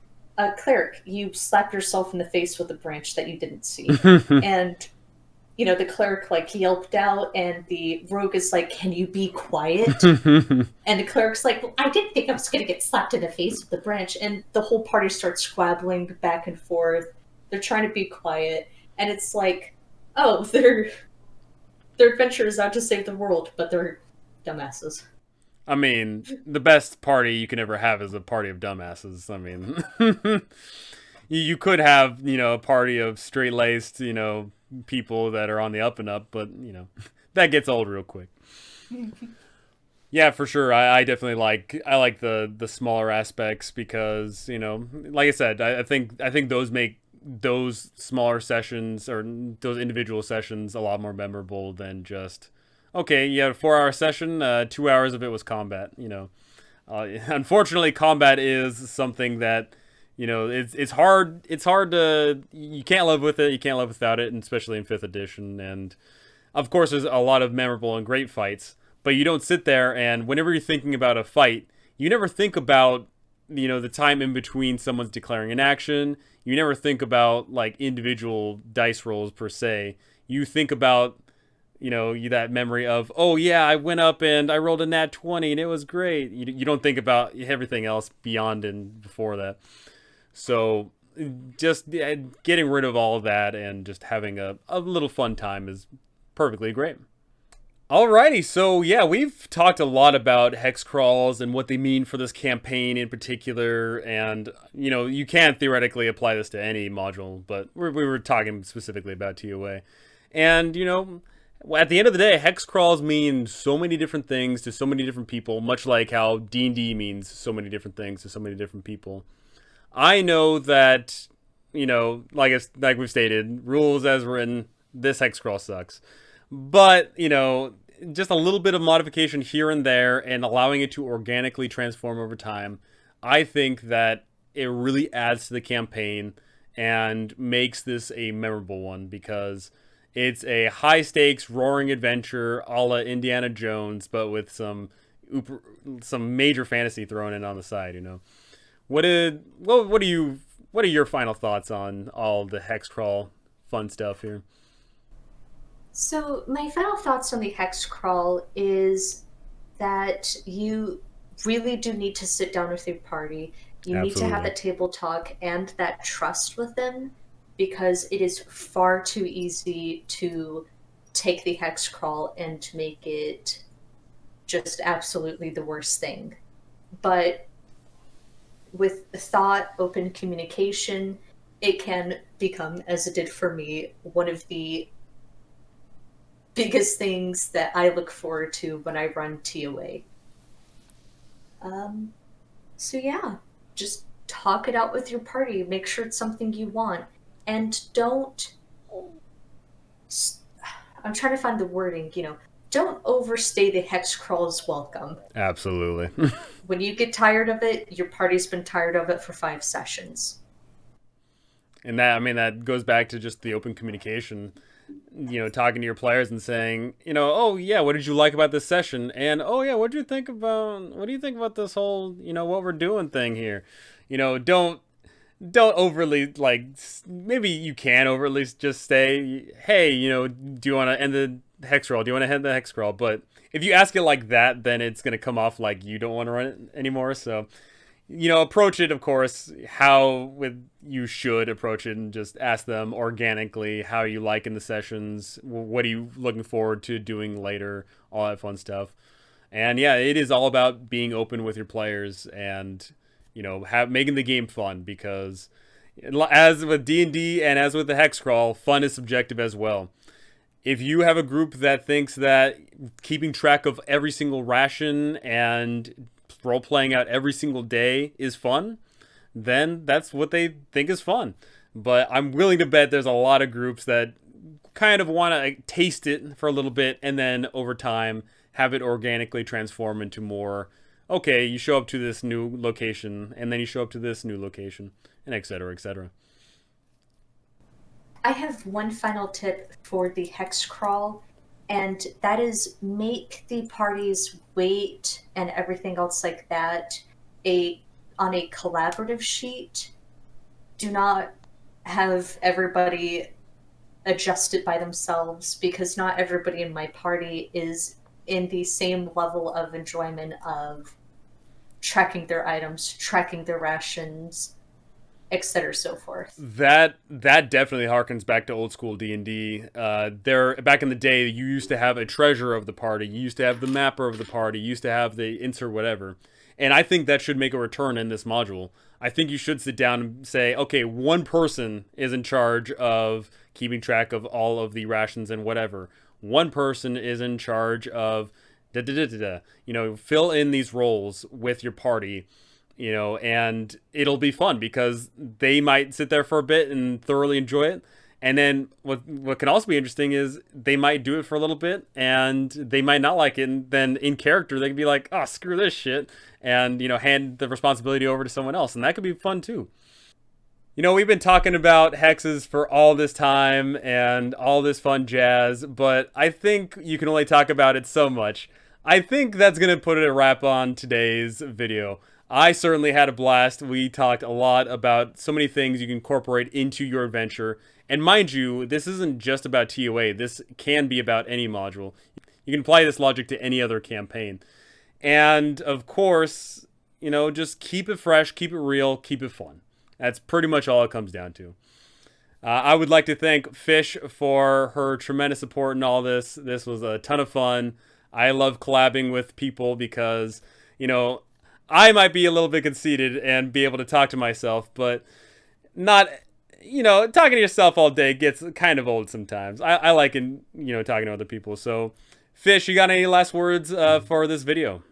Cleric, you slapped yourself in the face with a branch that you didn't see. And the cleric like yelped out, and the rogue is like, can you be quiet? And the cleric's like, well, I didn't think I was going to get slapped in the face with the branch. And the whole party starts squabbling back and forth. They're trying to be quiet. And it's like, oh, their adventure is out to save the world, but they're dumbasses. I mean, the best party you can ever have is a party of dumbasses. I mean, you could have, a party of straight-laced, people that are on the up and up, but that gets old real quick. Yeah, for sure. I definitely like the smaller aspects because like I said, I think those make those smaller sessions or those individual sessions a lot more memorable than just okay, you had a 4-hour session, 2 hours of it was combat. Unfortunately, combat is something that it's hard to, you can't live with it, you can't live without it, and especially in 5th edition. And of course there's a lot of memorable and great fights, but you don't sit there and whenever you're thinking about a fight, you never think about the time in between someone's declaring an action. You never think about like individual dice rolls per se. You think about that memory of, oh yeah, I went up and I rolled a nat 20 and it was great. You don't think about everything else beyond and before that. So just getting rid of all of that and just having a little fun time is perfectly great. Alrighty, so yeah, we've talked a lot about hex crawls and what they mean for this campaign in particular, and you can theoretically apply this to any module, but we were talking specifically about TOA. And at the end of the day, hex crawls mean so many different things to so many different people, much like how D&D means so many different things to so many different people. I know that, like we've stated, rules as written, this hex crawl sucks. But, just a little bit of modification here and there and allowing it to organically transform over time, I think that it really adds to the campaign and makes this a memorable one, because it's a high stakes roaring adventure a la Indiana Jones, but with some major fantasy thrown in on the side. What are your final thoughts on all the hex crawl fun stuff here? So my final thoughts on the Hex Crawl is that you really do need to sit down with your party. You need to have Absolutely. that table talk and that trust with them, because it is far too easy to take the Hex Crawl and to make it just absolutely the worst thing. But with thought, open communication, it can become, as it did for me, one of the biggest things that I look forward to when I run TOA. So yeah, just talk it out with your party. Make sure it's something you want, and don't. I'm trying to find the wording. Don't overstay the hex crawl's welcome. Absolutely. When you get tired of it, your party's been tired of it for 5 sessions. And that goes back to just the open communication, talking to your players and saying, oh yeah, what did you like about this session? And oh yeah, what do you think about this whole, what we're doing thing here? Don't overly, like, maybe you can overly just say, hey, do you want to end the hex crawl? Do you want to end the hex crawl? But if you ask it like that, then it's going to come off like you don't want to run it anymore. So approach it, of course, you should approach it, and just ask them organically how you like in the sessions, what are you looking forward to doing later, all that fun stuff. And yeah, it is all about being open with your players and, making the game fun, because as with D&D and as with the Hex Crawl, fun is subjective as well. If you have a group that thinks that keeping track of every single ration and role-playing out every single day is fun, then that's what they think is fun. But I'm willing to bet there's a lot of groups that kind of want to taste it for a little bit, and then over time have it organically transform into more, okay, you show up to this new location, and then you show up to this new location, and et cetera, et cetera. I have one final tip for the Hex Crawl, and that is make the party's weight and everything else like that on a collaborative sheet. Do not have everybody adjust it by themselves, because not everybody in my party is in the same level of enjoyment of tracking their items, tracking their rations, etc., so forth. That definitely harkens back to old school D&D. There, back in the day, you used to have a treasurer of the party, you used to have the mapper of the party, you used to have the insert whatever. And I think that should make a return in this module. I think you should sit down and say, okay, one person is in charge of keeping track of all of the rations and whatever. One person is in charge of fill in these roles with your party, and it'll be fun, because they might sit there for a bit and thoroughly enjoy it. And then what can also be interesting is they might do it for a little bit and they might not like it, and then in character they can be like, oh, screw this shit, and hand the responsibility over to someone else, and that could be fun too. We've been talking about hexes for all this time and all this fun jazz, but I think you can only talk about it so much. I think that's going to put a wrap on today's video. I certainly had a blast. We talked a lot about so many things you can incorporate into your adventure. And mind you, this isn't just about TOA. This can be about any module. You can apply this logic to any other campaign. And of course, just keep it fresh, keep it real, keep it fun. That's pretty much all it comes down to. I would like to thank Fish for her tremendous support in all this. This was a ton of fun. I love collabing with people because, I might be a little bit conceited and be able to talk to myself, but not, talking to yourself all day gets kind of old sometimes. I like, talking to other people. So, Fish, you got any last words for this video?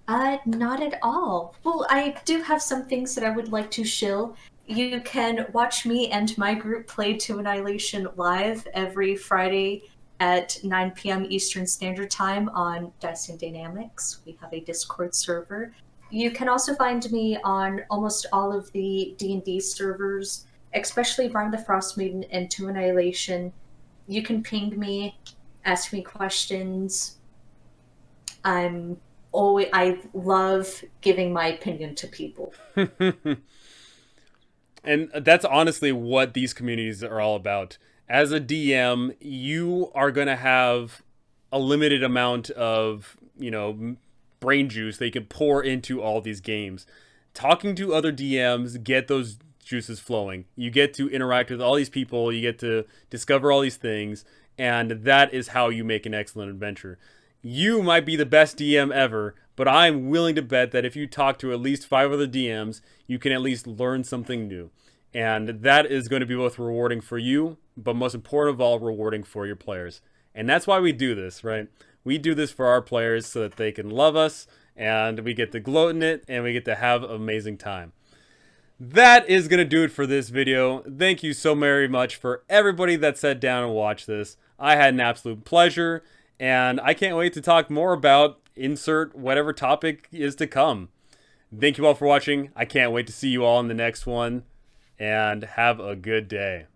Not at all. Well, I do have some things that I would like to shill. You can watch me and my group play Tomb of Annihilation live every Friday at 9 p.m. Eastern Standard Time on Dice and Dynamics. We have a Discord server. You can also find me on almost all of the D&D servers, especially Barn the Frost Maiden and Tomb of Annihilation. You can ping me, ask me questions. I love giving my opinion to people. And that's honestly what these communities are all about. As a DM, you are going to have a limited amount of, brain juice that you can pour into all these games. Talking to other DMs, get those juices flowing. You get to interact with all these people, you get to discover all these things, and that is how you make an excellent adventure. You might be the best DM ever, but I'm willing to bet that if you talk to at least 5 other DMs, you can at least learn something new. And that is going to be both rewarding for you, but most important of all, rewarding for your players. And that's why we do this, right? We do this for our players so that they can love us, and we get to gloat in it, and we get to have an amazing time. That is going to do it for this video. Thank you so very much for everybody that sat down and watched this. I had an absolute pleasure. And I can't wait to talk more about insert whatever topic is to come. Thank you all for watching. I can't wait to see you all in the next one. And have a good day.